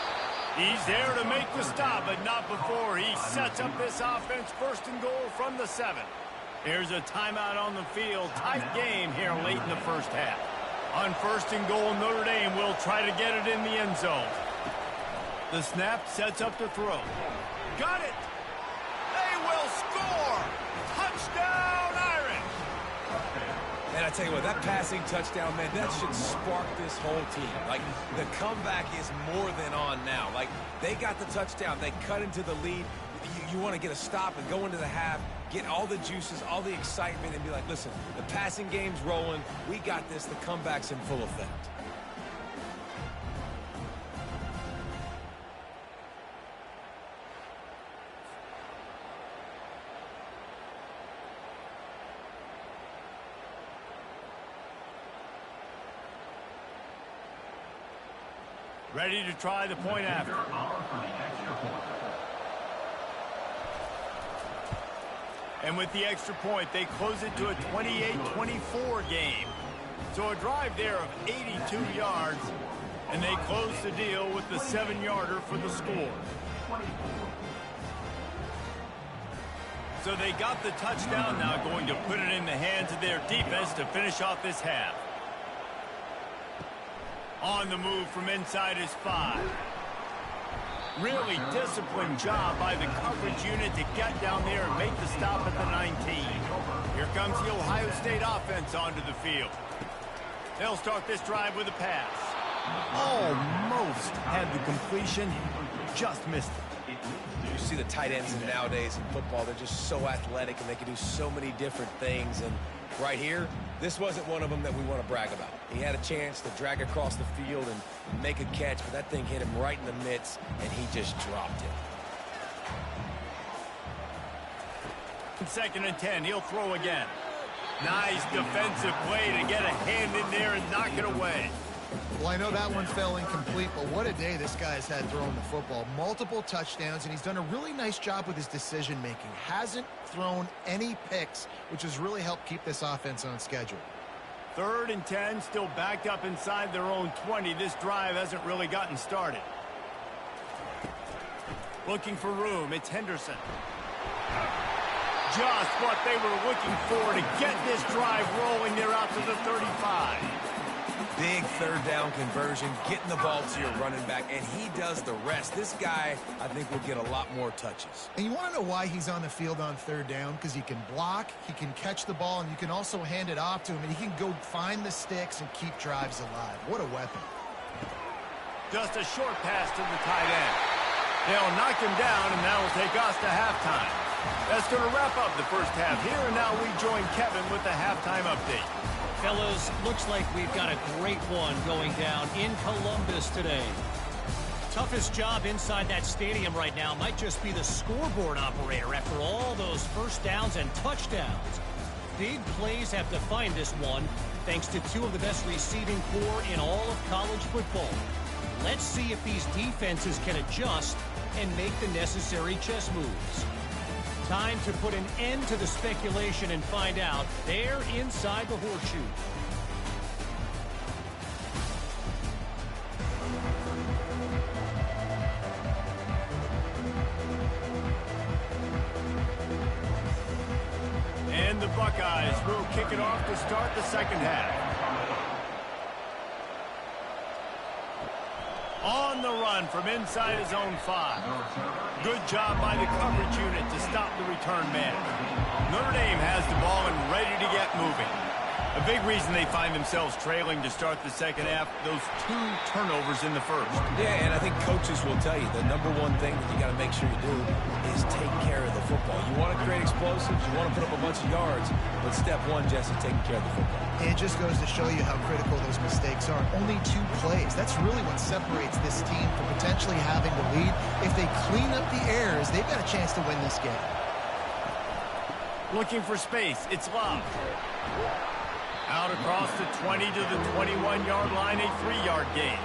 He's there to make the stop, but not before he sets up this offense. 1st and goal from the 7. Here's a timeout on the field. Tight game here late in the first half. On 1st and goal, Notre Dame will try to get it in the end zone. The snap sets up to throw. Got it! They will score! Touchdown, Irish! And I tell you what, that passing touchdown, man, that should spark this whole team. Like, the comeback is more than on now. Like, they got the touchdown. They cut into the lead. You want to get a stop and go into the half, get all the juices, all the excitement, and be like, listen, the passing game's rolling. We got this. The comeback's in full effect. Ready to try the point after. And with the extra point, they close it to a 28-24 game. So a drive there of 82 yards, and they close the deal with the 7-yarder for the score. So they got the touchdown, now going to put it in the hands of their defense to finish off this half. On the move from inside his 5. Really disciplined job by the coverage unit to get down there and make the stop at the 19. Here comes the Ohio State offense onto the field. They'll start this drive with a pass. Almost had the completion, just missed it. You see the tight ends nowadays in football, they're just so athletic and they can do so many different things. And right here, this wasn't one of them that we want to brag about. He had a chance to drag across the field and make a catch, but that thing hit him right in the midst, and he just dropped it. 2nd and 10, he'll throw again. Nice defensive play to get a hand in there and knock it away. Well, I know that one fell incomplete, but what a day this guy's had throwing the football. Multiple touchdowns, and he's done a really nice job with his decision-making. Hasn't thrown any picks, which has really helped keep this offense on schedule. 3rd and 10, still backed up inside their own 20. This drive hasn't really gotten started. Looking for room, it's Henderson. Just what they were looking for to get this drive rolling. They're out to the 35. Big 3rd down conversion, getting the ball to your running back, and he does the rest. This guy, I think, will get a lot more touches. And you want to know why he's on the field on 3rd down? Because he can block, he can catch the ball, and you can also hand it off to him, and he can go find the sticks and keep drives alive. What a weapon. Just a short pass to the tight end. They'll knock him down, and that will take us to halftime. That's going to wrap up the first half here, and now we join Kevin with the halftime update. Fellas, looks like we've got a great one going down in Columbus today. Toughest job inside that stadium right now might just be the scoreboard operator after all those first downs and touchdowns. Big plays have defined this one, thanks to 2 of the best receiving corps in all of college football. Let's see if these defenses can adjust and make the necessary chess moves. Time to put an end to the speculation and find out. They're inside the horseshoe. And the Buckeyes will kick it off to start the second half. On the run from inside his own 5. Good job by the coverage unit to stop the return man. Notre Dame has the ball and ready to get moving. A big reason they find themselves trailing to start the second half, those 2 turnovers in the first. Yeah, and I think coaches will tell you the number one thing that you got to make sure you do is take care of the football. You want to create explosives, you want to put up a bunch of yards, but step 1, Jesse, taking care of the football. It just goes to show you how critical those mistakes are. Only 2 plays. That's really what separates this team from potentially having the lead. If they clean up the errors, they've got a chance to win this game. Looking for space, it's Love. Out across the 20 to the 21-yard line, a 3-yard gain.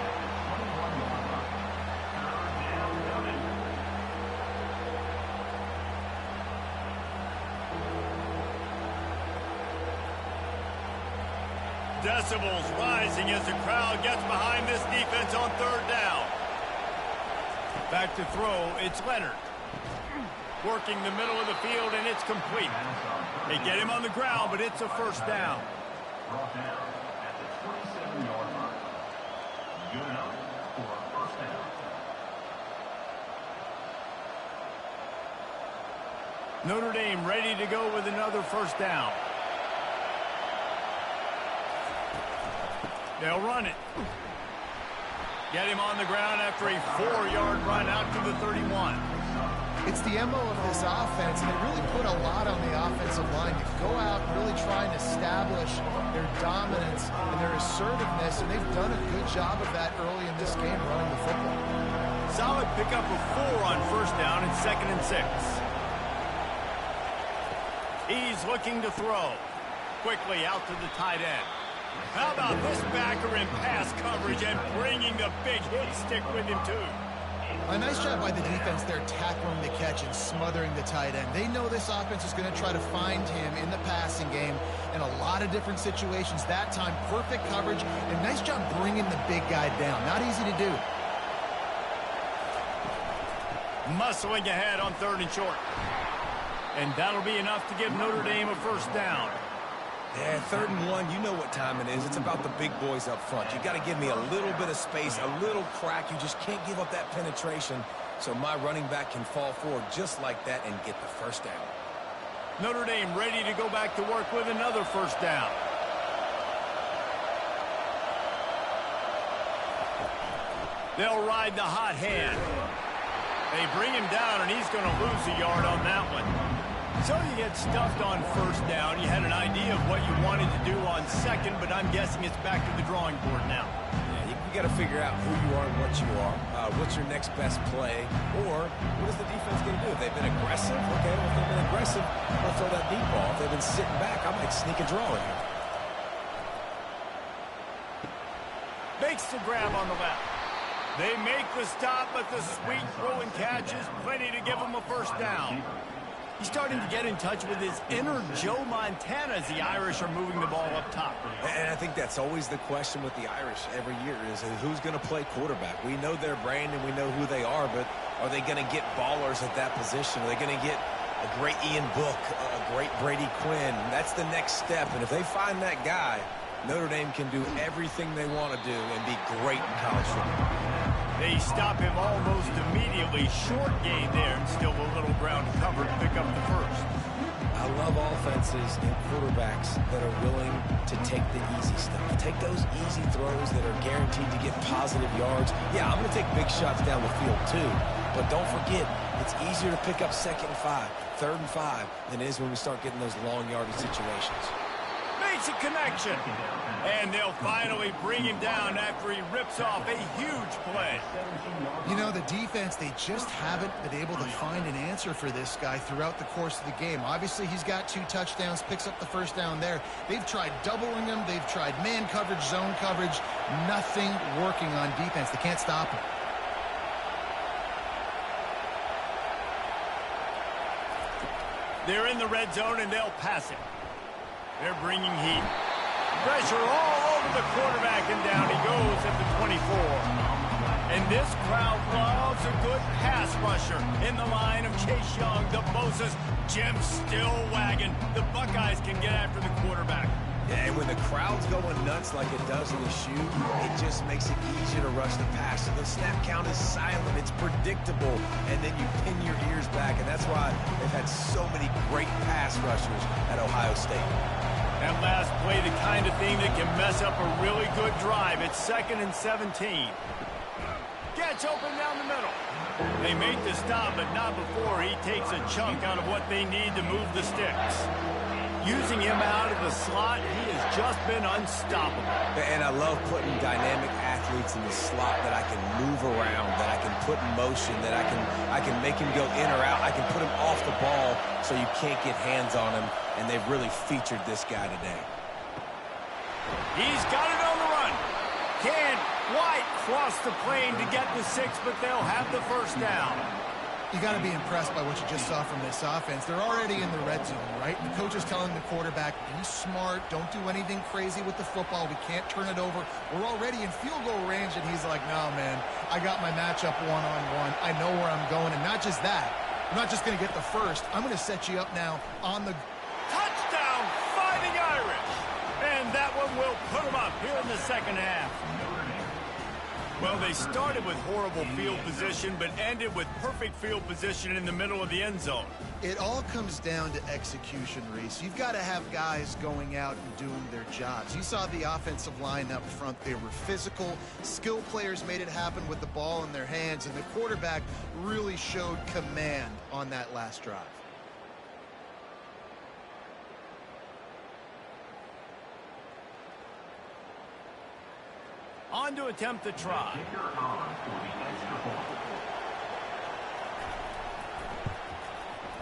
Decibels rising as the crowd gets behind this defense on 3rd down. Back to throw, it's Leonard. Working the middle of the field, and it's complete. They get him on the ground, but it's a first down. Brought down at the 27-yard line. Good enough for a first down. Notre Dame ready to go with another first down. They'll run it. Get him on the ground after a 4-yard run out to the 31. It's the MO of this offense, and they really put a lot on the offensive line to go out and really try and establish their dominance and their assertiveness, and they've done a good job of that early in this game running the football. Solid pickup of 4 on first down and 2nd and 6. He's looking to throw. Quickly out to the tight end. How about this backer in pass coverage and bringing the big hit stick with him too? A nice job by the defense there, tackling the catch and smothering the tight end. They know this offense is going to try to find him in the passing game in a lot of different situations. That time, perfect coverage, and nice job bringing the big guy down. Not easy to do. Muscling ahead on 3rd and short. And that'll be enough to give Notre Dame a first down. Yeah, 3rd and 1, you know what time it is. It's about the big boys up front. You got to give me a little bit of space, a little crack. You just can't give up that penetration so my running back can fall forward just like that and get the first down. Notre Dame ready to go back to work with another first down. They'll ride the hot hand. They bring him down, and he's going to lose a yard on that one. So you get stuffed on first down. You had an idea of what you wanted to do on second, but I'm guessing it's back to the drawing board now. Yeah, you got to figure out who you are and what you are. What's your next best play? Or what is the defense going to do? If they've been aggressive, okay, well, if they've been aggressive, I'll throw that deep ball. If they've been sitting back, I might sneak a draw in here. Makes the grab on the left. They make the stop, but the sweet throw and catch is plenty to give them a first down. He's starting to get in touch with his inner Joe Montana as the Irish are moving the ball up top. And I think that's always the question with the Irish every year is who's going to play quarterback. We know their brand and we know who they are, but are they going to get ballers at that position? Are they going to get a great Ian Book, a great Brady Quinn? That's the next step, and if they find that guy, Notre Dame can do everything they want to do and be great in college football. They stop him almost immediately. Short gain there, and still a little ground covered to pick up the first. I love offenses and quarterbacks that are willing to take the easy stuff. Take those easy throws that are guaranteed to get positive yards. Yeah, I'm going to take big shots down the field too, but don't forget, it's easier to pick up 2nd and 5, 3rd and 5 than it is when we start getting those long yardage situations. Makes a connection. And they'll finally bring him down after he rips off a huge play. You know, the defense, they just haven't been able to find an answer for this guy throughout the course of the game. Obviously, he's got 2 touchdowns, picks up the first down there. They've tried doubling him. They've tried man coverage, zone coverage. Nothing working on defense. They can't stop him. They're in the red zone, and they'll pass it. They're bringing heat. Pressure all over the quarterback, and down he goes at the 24. And this crowd loves a good pass rusher. In the line of Chase Young, the Moses, Jim still wagging. The Buckeyes can get after the quarterback. Yeah, and when the crowd's going nuts like it does in the shoe, it just makes it easier to rush the pass. So the snap count is silent, it's predictable, and then you pin your ears back, and that's why they've had so many great pass rushers at Ohio State. That last play, the kind of thing that can mess up a really good drive. It's 2nd and 17. Gets open down the middle. They make the stop, but not before he takes a chunk out of what they need to move the sticks. Using him out of the slot, he has just been unstoppable. And I love putting dynamic athletes in the slot that I can move around, that I can put in motion, that I can make him go in or out. I can put him off the ball so you can't get hands on him, and they've really featured this guy today. He's got it on the run. Can White cross the plane to get the 6, but they'll have the first down. You got to be impressed by what you just saw from this offense. They're already in the red zone, right? The coach is telling the quarterback, be smart, don't do anything crazy with the football. We can't turn it over. We're already in field goal range, and he's like, no, man, I got my matchup one-on-one. I know where I'm going, and not just that. I'm not just going to get the first. I'm going to set you up now on the touchdown, Fighting Irish. And that one will put them up here in the second half. Well, they started with horrible field position, but ended with perfect field position in the middle of the end zone. It all comes down to execution, Reese. You've got to have guys going out and doing their jobs. You saw the offensive line up front. They were physical. Skill players made it happen with the ball in their hands, and the quarterback really showed command on that last drive. On to attempt the try.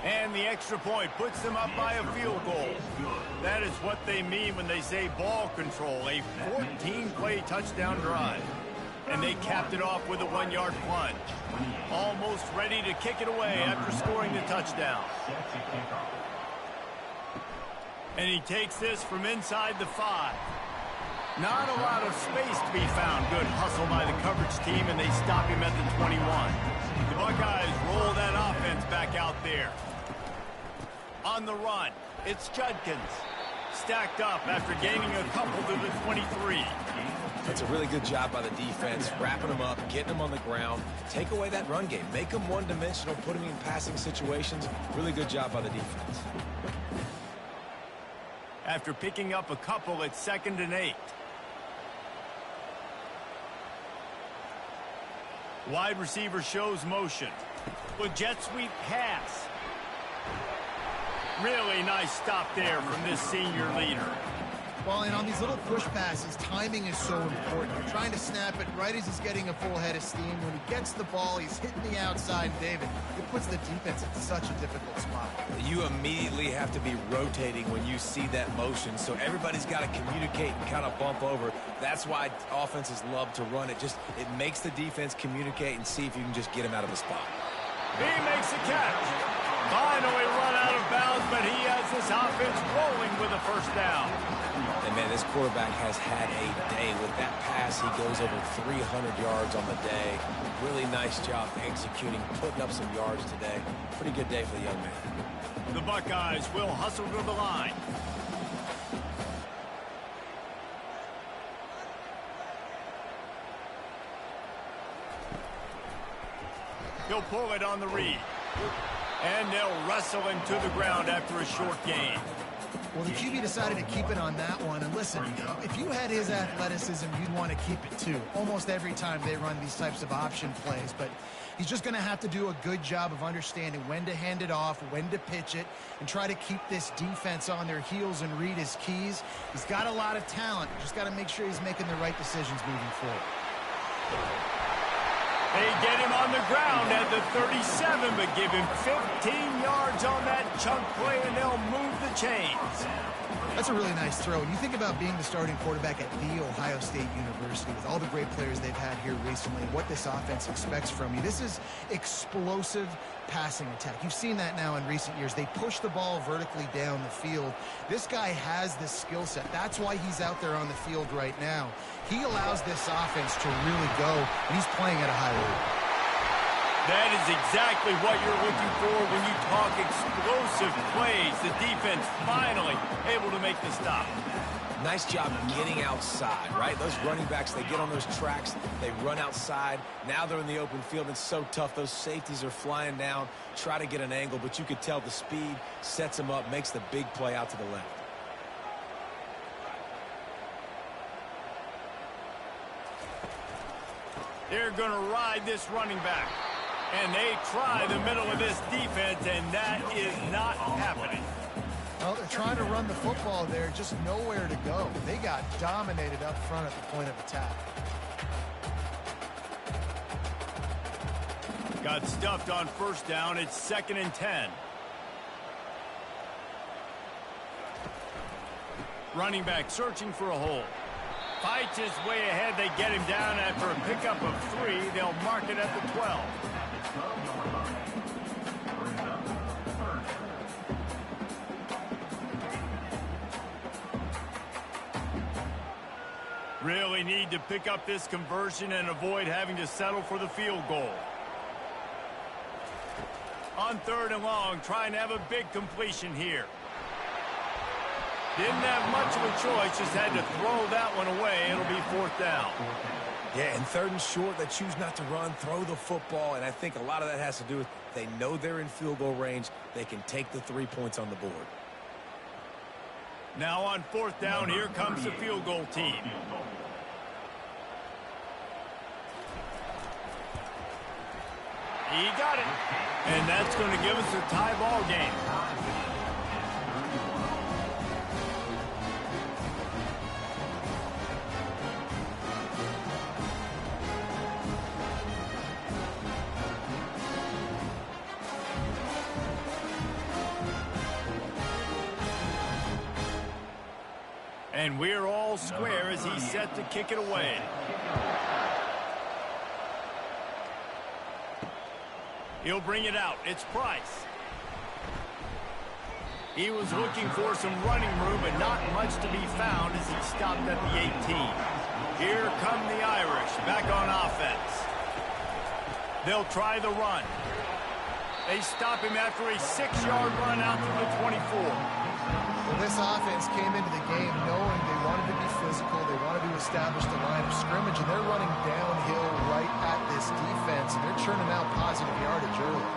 And the extra point puts them up by a field goal. That is what they mean when they say ball control, a 14-play touchdown drive. and they capped it off with a 1-yard plunge. Almost ready to kick it away after scoring the touchdown. And he takes this from inside the 5. Not a lot of space to be found. Good hustle by the coverage team, and they stop him at the 21. The Buckeyes roll that offense back out there. On the run, it's Judkins. Stacked up after gaining a couple to the 23. That's a really good job by the defense, wrapping them up, getting them on the ground. Take away that run game. Make them one-dimensional, put them in passing situations. Really good job by the defense. After picking up a couple, it's 2nd and 8. Wide receiver shows motion. With jet sweep pass. Really nice stop there from this senior leader. Well, and on these little push passes, timing is so important. You're trying to snap it right as he's getting a full head of steam. When he gets the ball, he's hitting the outside, David. It puts the defense in such a difficult spot. You immediately have to be rotating when you see that motion, so everybody's got to communicate and kind of bump over. That's why offenses love to run it. It makes the defense communicate and see if you can just get him out of the spot. He makes a catch. Finally run out of bounds, but he has this offense rolling with a first down. And, man, this quarterback has had a day. With that pass, he goes over 300 yards on the day. Really nice job executing, putting up some yards today. Pretty good day for the young man. The Buckeyes will hustle to the line. He'll pull it on the read. And they'll wrestle him to the ground after a short gain. Well, the QB decided to keep it on that one. And listen, if you had his athleticism, you'd want to keep it too. Almost every time they run these types of option plays. But he's just going to have to do a good job of understanding when to hand it off, when to pitch it, and try to keep this defense on their heels and read his keys. He's got a lot of talent. Just got to make sure he's making the right decisions moving forward. They get him on the ground at the 37, but give him 15 yards on that chunk play, and they'll move the chains. That's a really nice throw. When you think about being the starting quarterback at The Ohio State University, with all the great players they've had here recently, and what this offense expects from you, this is explosive passing attack. You've seen that now in recent years. They push the ball vertically down the field. This guy has this skill set. That's why he's out there on the field right now. He allows this offense to really go, and he's playing at a high rate. That is exactly what you're looking for when you talk explosive plays. The defense finally able to make the stop. Nice job getting outside, right? Those running backs, they get on those tracks, they run outside. Now they're in the open field. It's so tough. Those safeties are flying down, try to get an angle, but you could tell the speed sets them up, makes the big play out to the left. They're going to ride this running back. And they try the middle of this defense, and that is not happening. Well, they're trying to run the football there, just nowhere to go. They got dominated up front at the point of attack. Got stuffed on first down. It's 2nd and 10. Running back searching for a hole. Fights his way ahead. They get him down after a pickup of 3. They'll mark it at the 12. Really need to pick up this conversion and avoid having to settle for the field goal. On 3rd and long, trying to have a big completion here. Didn't have much of a choice, just had to throw that one away. It'll be 4th down. Yeah, and 3rd and short, they choose not to run, throw the football, and I think a lot of that has to do with they know they're in field goal range. They can take the 3 points on the board. Now on 4th down, here comes the field goal team. He got it. And that's going to give us a tie ball game. And we're all square as he's set to kick it away. He'll bring it out. It's Price. He was looking for some running room, but not much to be found as he stopped at the 18. Here come the Irish back on offense. They'll try the run. They stop him after a 6-yard run out to the 24. Well, this offense came into the game knowing they wanted to be physical. They wanted to establish the line of scrimmage, and they're running downhill right at this defense, and they're churning out positive yardage early.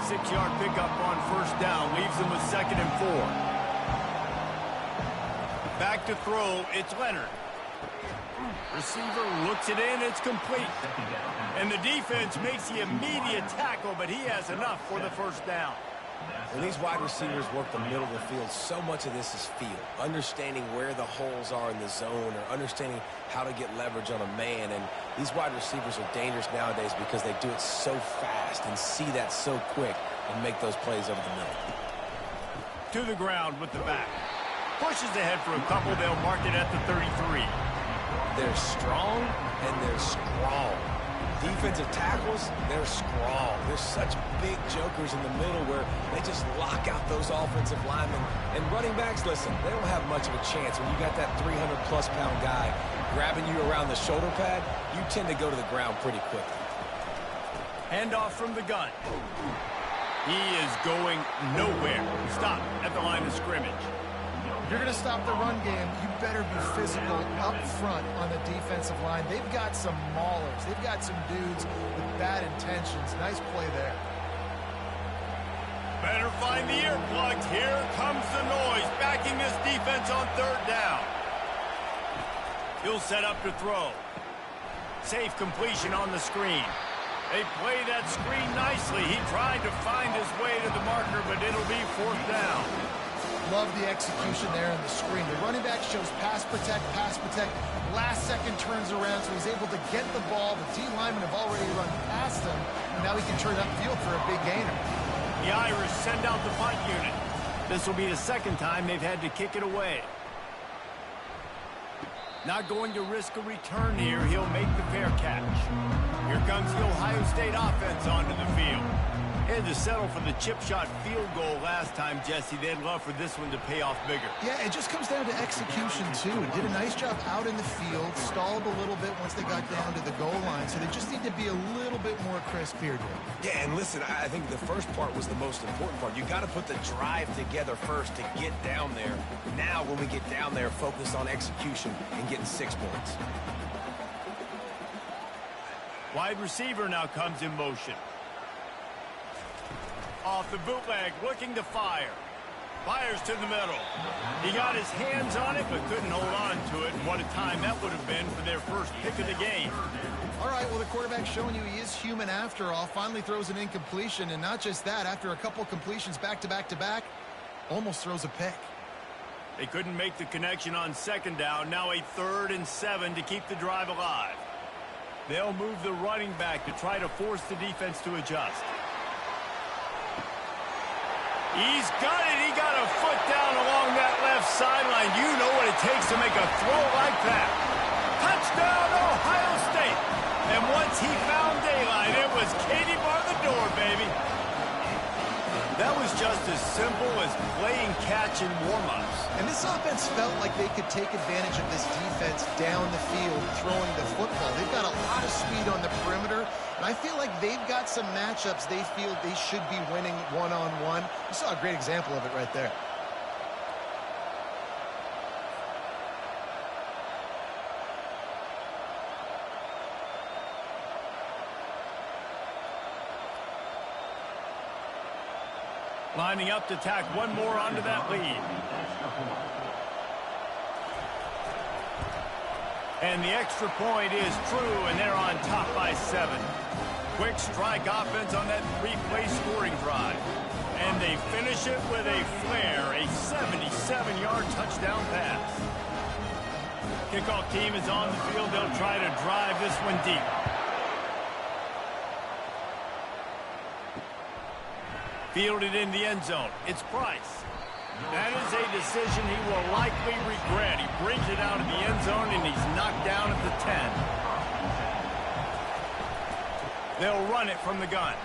6-yard pickup on first down leaves them with 2nd and 4. Back to throw, it's Leonard. Receiver looks it in, it's complete. And the defense makes the immediate tackle, but he has enough for the first down. When these wide receivers work the middle of the field, so much of this is feel. Understanding where the holes are in the zone or understanding how to get leverage on a man. And these wide receivers are dangerous nowadays because they do it so fast and see that so quick and make those plays over the middle. To the ground with the back. Pushes ahead for a couple. They'll mark it at the 33. They're strong and they're strong. Defensive tackles, they're strong. They're such big jokers in the middle where they just lock out those offensive linemen. And running backs, listen, they don't have much of a chance. When you got that 300-plus pound guy grabbing you around the shoulder pad, you tend to go to the ground pretty quickly. Handoff from the gun. He is going nowhere. Stop at the line of scrimmage. If you're going to stop the run game, you better be physical up front on the defensive line. They've got some maulers. They've got some dudes with bad intentions. Nice play there. Better find the earplugs. Here comes the noise, backing this defense on 3rd down. He'll set up to throw. Safe completion on the screen. They play that screen nicely. He tried to find his way to the marker, but it'll be 4th down. Love the execution there on the screen. The running back shows pass protect. Last second turns around, so he's able to get the ball. The D linemen have already run past him, and now he can turn upfield for a big gainer. The Irish send out the punt unit. This will be the 2nd time they've had to kick it away. Not going to risk a return here. He'll make the fair catch. Here comes the Ohio State offense onto the field. Had to settle for the chip shot field goal last time, Jesse. They'd love for this one to pay off bigger. Yeah, it just comes down to execution, too. Did a nice job out in the field, stalled a little bit once they got down to the goal line, so they just need to be a little bit more crisp here, Jim. Yeah, and listen, I think the first part was the most important part. You got to put the drive together first to get down there. Now, when we get down there, focus on execution and getting 6 points. Wide receiver now comes in motion. Off the bootleg, looking to fire. Fires to the middle. He got his hands on it, but couldn't hold on to it. And what a time that would have been for their first pick of the game. All right, well, the quarterback's showing you he is human after all. Finally throws an incompletion, and not just that, after a couple completions back-to-back-to-back, almost throws a pick. They couldn't make the connection on 2nd down. Now a 3rd and 7 to keep the drive alive. They'll move the running back to try to force the defense to adjust. He's got it. He got a foot down along that left sideline. You know what it takes to make a throw like that. Touchdown, Ohio State. And once he found daylight, it was Katie bar the door, baby. That was just as simple as playing catch in warm-ups. And this offense felt like they could take advantage of this defense down the field throwing the football. They've got a lot of speed on the perimeter, and I feel like they've got some matchups they feel they should be winning one-on-one. You saw a great example of it right there. Lining up to tack one more onto that lead. And the extra point is true, and they're on top by 7. Quick strike offense on that 3-play scoring drive. And they finish it with a flare, a 77-yard touchdown pass. Kickoff team is on the field. They'll try to drive this one deep. Fielded in the end zone. It's Price. That is a decision he will likely regret. He brings it out of the end zone, and he's knocked down at the 10. They'll run it from the gun.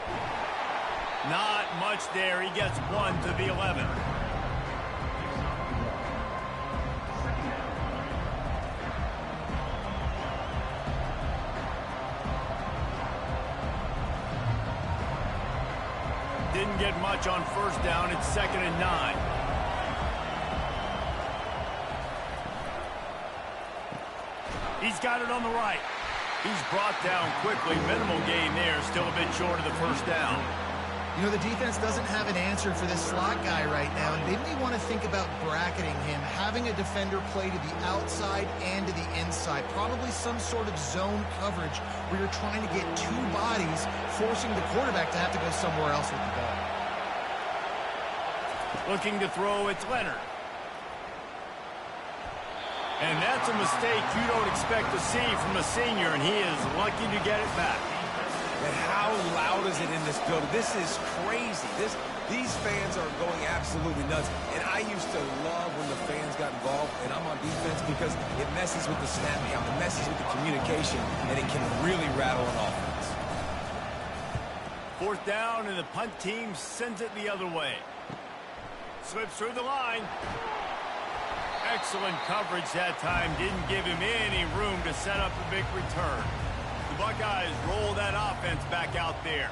Not much there. He gets 1 to the 11. Didn't get much on first down. It's 2nd and 9. He's got it on the right. He's brought down quickly. Minimal gain there. Still a bit short of the first down. You know, the defense doesn't have an answer for this slot guy right now, and they may want to think about bracketing him, having a defender play to the outside and to the inside. Probably some sort of zone coverage where you're trying to get two bodies, forcing the quarterback to have to go somewhere else with the ball. Looking to throw, it's Leonard. And that's a mistake you don't expect to see from a senior, and he is lucky to get it back. And how loud is it in this building? This is crazy. These fans are going absolutely nuts. And I used to love when the fans got involved, and I'm on defense because it messes with the snap count, it messes with the communication, and it can really rattle an offense. 4th down, and the punt team sends it the other way. Slips through the line. Excellent coverage that time. Didn't give him any room to set up a big return. The Buckeyes roll that offense back out there.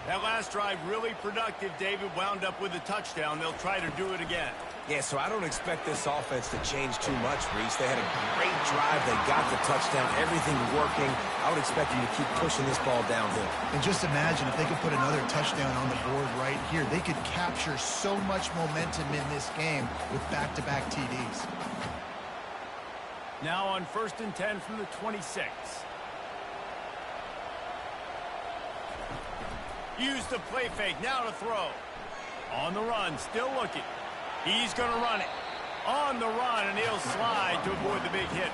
That last drive really productive. David wound up with a touchdown. They'll try to do it again. Yeah, so I don't expect this offense to change too much, Reese. They had a great drive. They got the touchdown. Everything working. I would expect them to keep pushing this ball downhill. And just imagine if they could put another touchdown on the board right here. They could capture so much momentum in this game with back-to-back TDs. Now on 1st and 10 from the 26. Use the play fake. Now to throw. On the run. Still looking. He's going to run it. On the run, and he'll slide to avoid the big hit.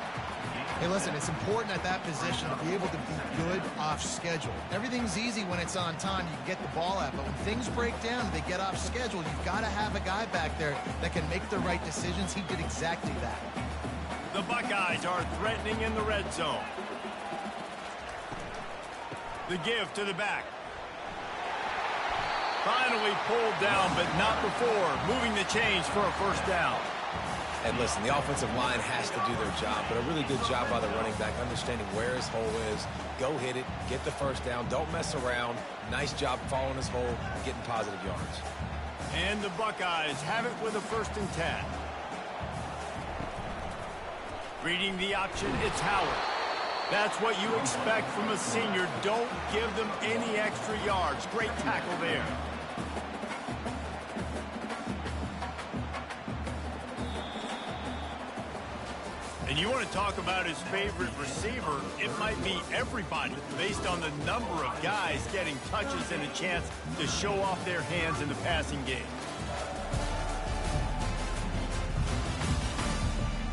Hey, listen, it's important at that position to be able to be good off schedule. Everything's easy when it's on time. You can get the ball out. But when things break down, they get off schedule. You've got to have a guy back there that can make the right decisions. He did exactly that. The Buckeyes are threatening in the red zone. The give to the back. Finally pulled down, but not before. Moving the chains for a first down. And listen, the offensive line has to do their job, but a really good job by the running back, understanding where his hole is. Go hit it, get the first down, don't mess around. Nice job following his hole, getting positive yards. And the Buckeyes have it with a 1st and 10. Reading the option, it's Howard. That's what you expect from a senior. Don't give them any extra yards. Great tackle there. And you want to talk about his favorite receiver, it might be everybody based on the number of guys getting touches and a chance to show off their hands in the passing game.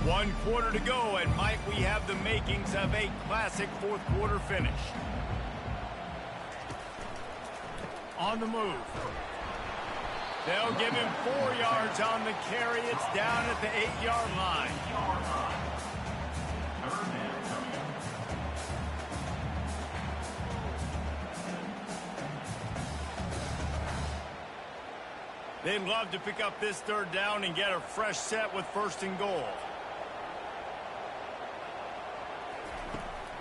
1 quarter to go, and might we have the makings of a classic 4th quarter finish. On the move. They'll give him 4 yards on the carry. It's down at the 8-yard line. They'd love to pick up this 3rd down and get a fresh set with 1st and goal.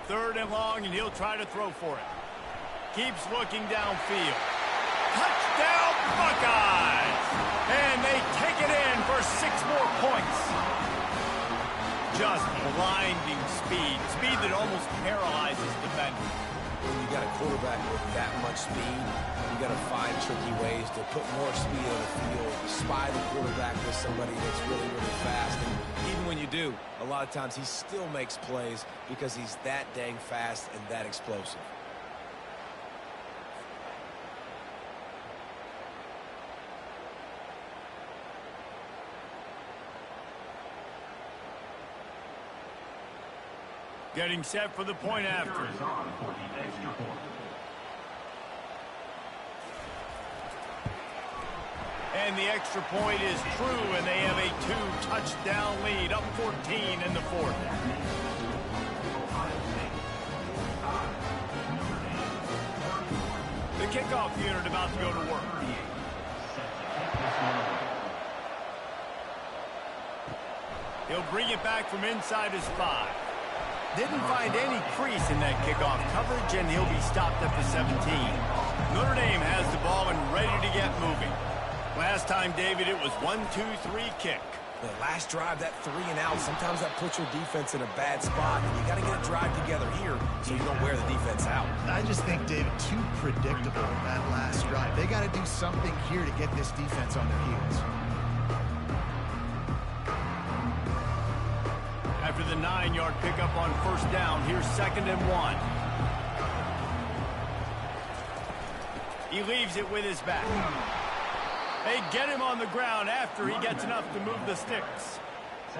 3rd and long, and he'll try to throw for it. Keeps looking downfield. Touchdown, Buckeyes! And they take it in for 6 more points. Just blinding speed. Speed that almost paralyzes defenders. When you got a quarterback with that much speed, you got to find tricky ways to put more speed on the field, spy the quarterback with somebody that's really, really fast. And even when you do, a lot of times he still makes plays because he's that dang fast and that explosive. Getting set for the point after. And the extra point is true, and they have a 2-touchdown lead, up 14 in the 4th. The kickoff unit about to go to work. He'll bring it back from inside his 5. Didn't find any crease in that kickoff coverage, and he'll be stopped at the 17. Notre Dame has the ball and ready to get moving. Last time, David, it was 1-2-3 kick. The last drive, that 3 and out, sometimes that puts your defense in a bad spot, and you got to get a drive together here so you don't wear the defense out. I just think, David, too predictable in that last drive. They got to do something here to get this defense on their heels. After the 9-yard pickup on first down, here's 2nd and 1. He leaves it with his back. They get him on the ground after he gets enough to move the sticks.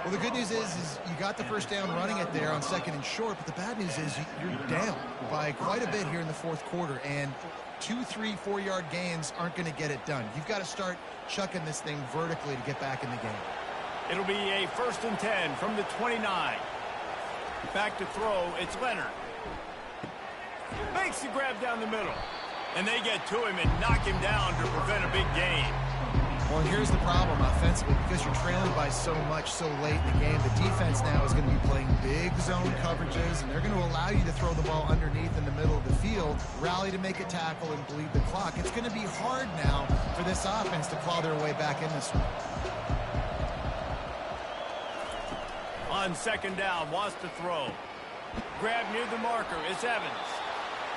Well, the good news is you got the first down running it there on 2nd and short, but the bad news is you're down by quite a bit here in the 4th quarter, and 2, 3, 4-yard gains aren't going to get it done. You've got to start chucking this thing vertically to get back in the game. It'll be a 1st and 10 from the 29. Back to throw, it's Leonard. Makes the grab down the middle. And they get to him and knock him down to prevent a big gain. Well, and here's the problem offensively. Because you're trailing by so much so late in the game, the defense now is going to be playing big zone coverages, and they're going to allow you to throw the ball underneath in the middle of the field, rally to make a tackle, and bleed the clock. It's going to be hard now for this offense to claw their way back in this one. On 2nd down, wants to throw. Grab near the marker, it's Evans.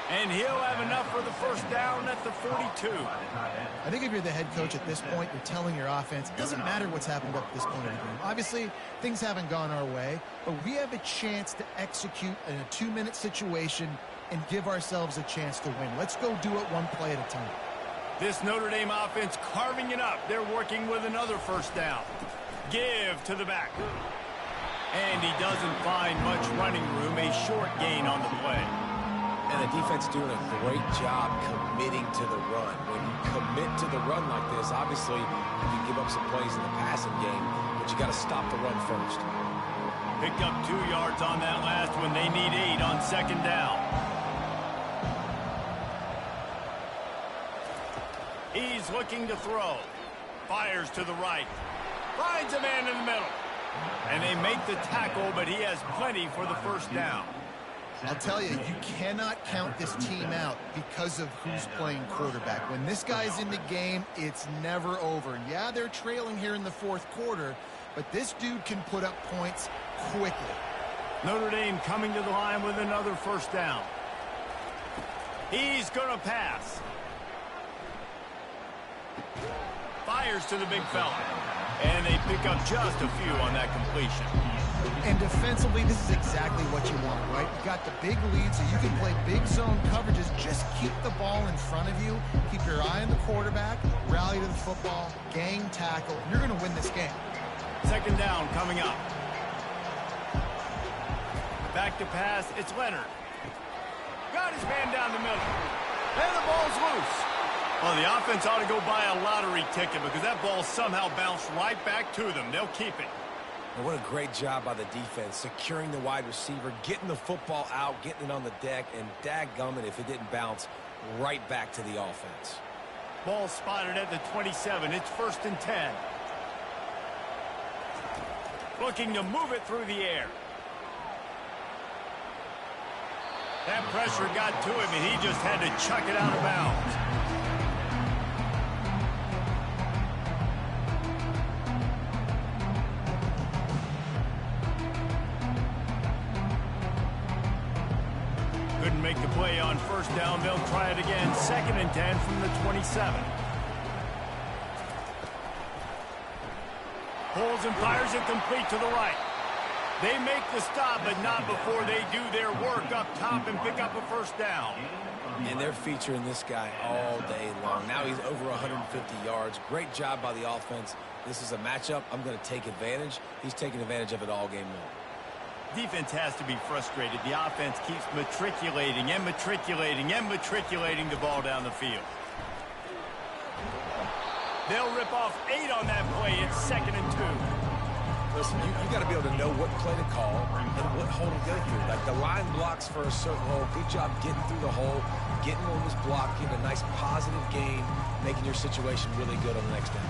And he'll have enough for the first down at the 42. I think if you're the head coach at this point, you're telling your offense, it doesn't matter what's happened up to this point in the game. Obviously, things haven't gone our way, but we have a chance to execute in a 2-minute situation and give ourselves a chance to win. Let's go do it one play at a time. This Notre Dame offense carving it up. They're working with another first down. Give to the back. And he doesn't find much running room, a short gain on the play. And the defense doing a great job committing to the run. When you commit to the run like this, obviously you can give up some plays in the passing game, but you got to stop the run first. Picked up 2 yards on that last one. They need 8 on 2nd down. He's looking to throw. Fires to the right. Finds a man in the middle. And they make the tackle, but he has plenty for the first down. I'll tell you, you cannot count this team out because of who's playing quarterback. When this guy's in the game, it's never over. Yeah, they're trailing here in the 4th quarter, but this dude can put up points quickly. Notre Dame coming to the line with another first down. He's going to pass. Fires to the big fella. And they pick up just a few on that completion. And defensively, this is exactly what you want, right? You got the big lead, so you can play big zone coverages. Just keep the ball in front of you. Keep your eye on the quarterback. Rally to the football. Gang tackle. You're going to win this game. 2nd down coming up. Back to pass. It's Leonard. Got his man down the middle. And the ball's loose. Well, the offense ought to go buy a lottery ticket because that ball somehow bounced right back to them. They'll keep it. And what a great job by the defense, securing the wide receiver, getting the football out, getting it on the deck, and dadgummit if it didn't bounce right back to the offense. Ball spotted at the 27. It's 1st and 10. Looking to move it through the air. That pressure got to him, and he just had to chuck it out of bounds. Couldn't make the play on first down. They'll try it again. 2nd and 10 from the 27. Pulls and fires it complete to the right. They make the stop, but not before they do their work up top and pick up a first down. And they're featuring this guy all day long. Now he's over 150 yards. Great job by the offense. This is a matchup I'm going to take advantage. He's taking advantage of it all game long. Defense has to be frustrated. The offense keeps matriculating and matriculating and matriculating the ball down the field. They'll rip off 8 on that play. It's 2nd and 2. Listen, you got to be able to know what play to call and what hole to go through. Like the line blocks for a certain hole. Good job getting through the hole, getting what was blocked, getting a nice positive gain, making your situation really good on the next down.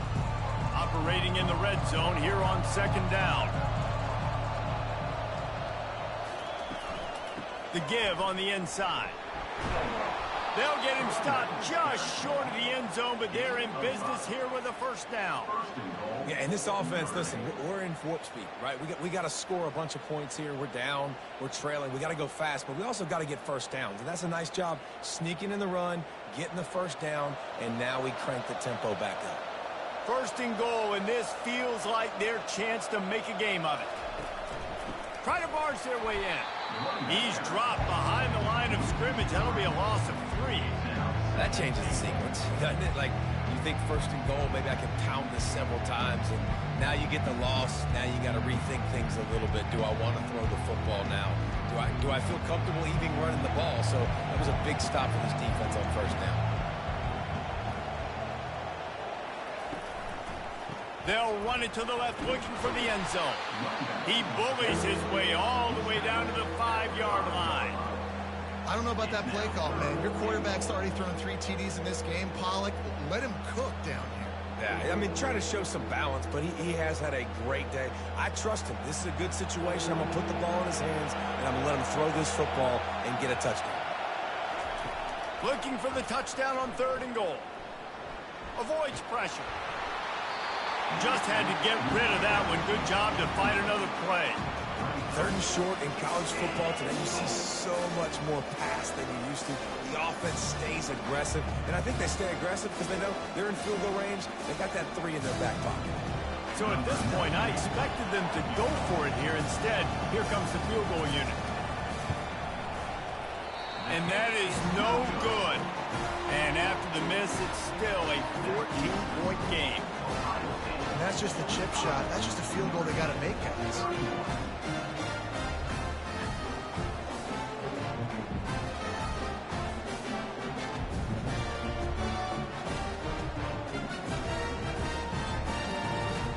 Operating in the red zone here on second down. The give on the inside. They'll get him stopped just short of the end zone, but they're in business here with a first down. Yeah, and this offense, listen, we're in warp speed, right? We got to score a bunch of points here. We're down. We're trailing. We got to go fast, but we also got to get first downs. And that's a nice job sneaking in the run, getting the first down, and now we crank the tempo back up. First and goal, and this feels like their chance to make a game of it. Trying to barge their way in. He's dropped behind the line of scrimmage. That'll be a loss of 3. That changes the sequence, doesn't it? Like, you think first and goal, maybe I can pound this several times, and now you get the loss. Now you got to rethink things a little bit. Do I want to throw the football now? Do I feel comfortable even running the ball? So that was a big stop for this defense on first down. They'll run it to the left, looking for the end zone. He bullies his way all the way down to the 5-yard line. I don't know about that play call, man. Your quarterback's already thrown 3 TDs in this game. Pollock, let him cook down here. Yeah, I mean, trying to show some balance, but he has had a great day. I trust him. This is a good situation. I'm going to put the ball in his hands, and I'm going to let him throw this football and get a touchdown. Looking for the touchdown on third and goal. Avoids pressure. Just had to get rid of that one. Good job to fight another play. Third and short in college football today, you see so much more pass than you used to. The offense stays aggressive, and I think they stay aggressive because they know they're in field goal range. They got that 3 in their back pocket. So at this point, I expected them to go for it here. Instead, here comes the field goal unit. And that is no good. And after the miss, it's still a 14-point game. And that's just a chip shot. That's just a field goal they got to make, guys.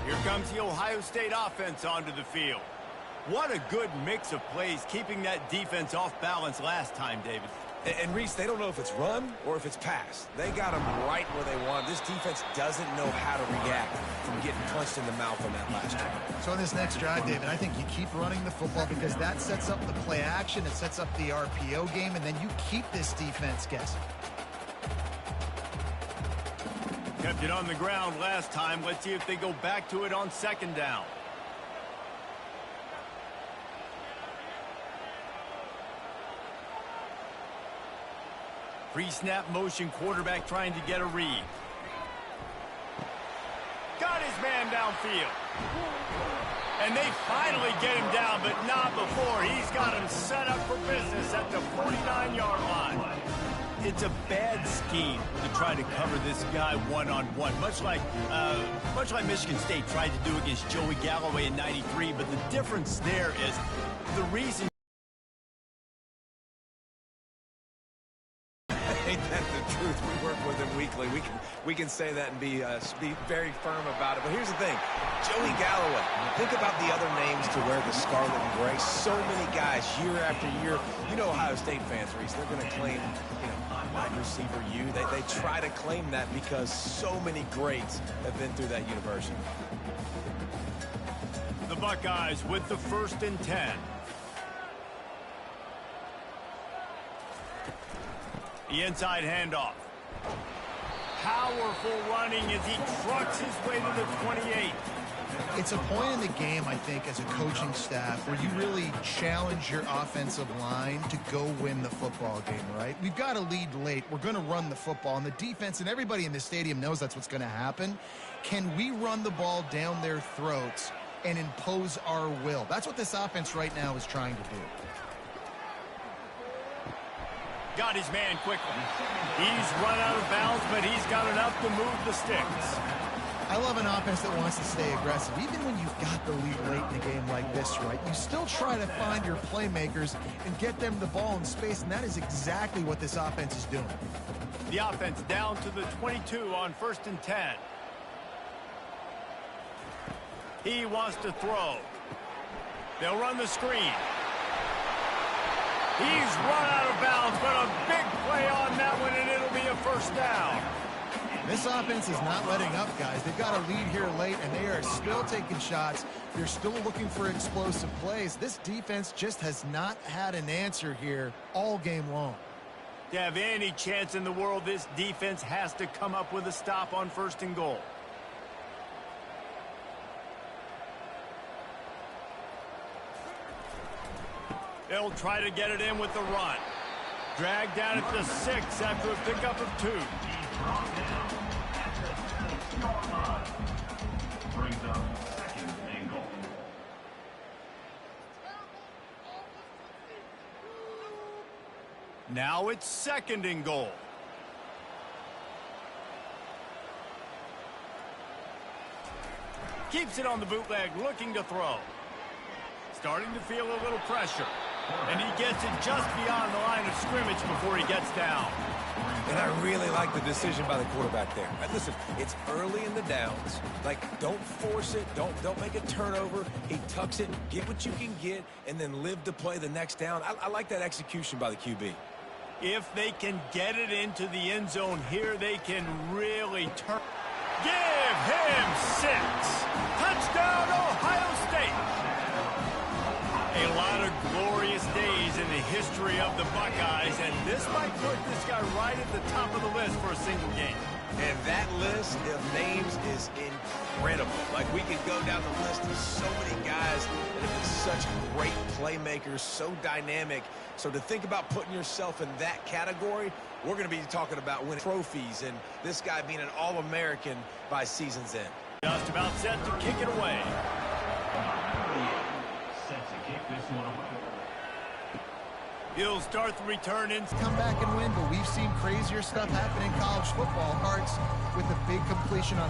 Here comes the Ohio State offense onto the field. What a good mix of plays, keeping that defense off balance last time, David. And Reese, they don't know if it's run or if it's pass. They got them right where they want. This defense doesn't know how to react from getting punched in the mouth on that last drive. So in this next drive, David, I think you keep running the football because that sets up the play action. It sets up the RPO game, and then you keep this defense guessing. Kept it on the ground last time. Let's see if they go back to it on second down. Pre-snap motion, quarterback trying to get a read. Got his man downfield. And they finally get him down, but not before. He's got him set up for business at the 49-yard line. It's a bad scheme to try to cover this guy one-on-one, much like Michigan State tried to do against Joey Galloway in '93. But the difference there is the reason. Ain't that the truth? We work with him weekly. We can say that and be very firm about it. But here's the thing. Joey Galloway, think about the other names to wear the scarlet and gray. So many guys year after year. You know Ohio State fans, Reese, they're going to claim, wide receiver U. They try to claim that because so many greats have been through that university. The Buckeyes with the 1st and 10. The inside handoff. Powerful running as he trucks his way to the 28. It's a point in the game, I think, as a coaching staff where you really challenge your offensive line to go win the football game, right? We've got to lead late. We're going to run the football. And the defense and everybody in the stadium knows that's what's going to happen. Can we run the ball down their throats and impose our will? That's what this offense right now is trying to do. Got his man quickly. He's run out of bounds, but he's got enough to move the sticks. I love an offense that wants to stay aggressive. Even when you've got the lead late in a game like this, right, you still try to find your playmakers and get them the ball in space, and that is exactly what this offense is doing. The offense down to the 22 on 1st and 10. He wants to throw. They'll run the screen. He's run out of bounds, but a big play on that one, and it'll be a first down. This offense is not letting up, guys. They've got a lead here late, and they are still taking shots. They're still looking for explosive plays. This defense just has not had an answer here all game long. To have any chance in the world, this defense has to come up with a stop on 1st and goal. They'll try to get it in with the run. Dragged down at the 6 after a pickup of 2. Brings up 2nd and goal. Now it's 2nd and goal. Keeps it on the bootleg, looking to throw. Starting to feel a little pressure. And he gets it just beyond the line of scrimmage before he gets down. And I really like the decision by the quarterback there. Listen, it's early in the downs. Like, don't force it. Don't make a turnover. He tucks it, get what you can get, and then live to play the next down. I like that execution by the QB. If they can get it into the end zone here, they can really turn. Give him 6. Touchdown, Ohio State. A lot of glorious days in the history of the Buckeyes, and this might put this guy right at the top of the list for a single game. And that list of names is incredible. Like, we could go down the list of so many guys that have been such great playmakers, so dynamic. So to think about putting yourself in that category, we're going to be talking about winning trophies and this guy being an All-American by season's end. Just about set to kick it away. Set to kick this one away. He'll start the return in. Come back and win, but we've seen crazier stuff happen in college football. Hearts with a big completion on a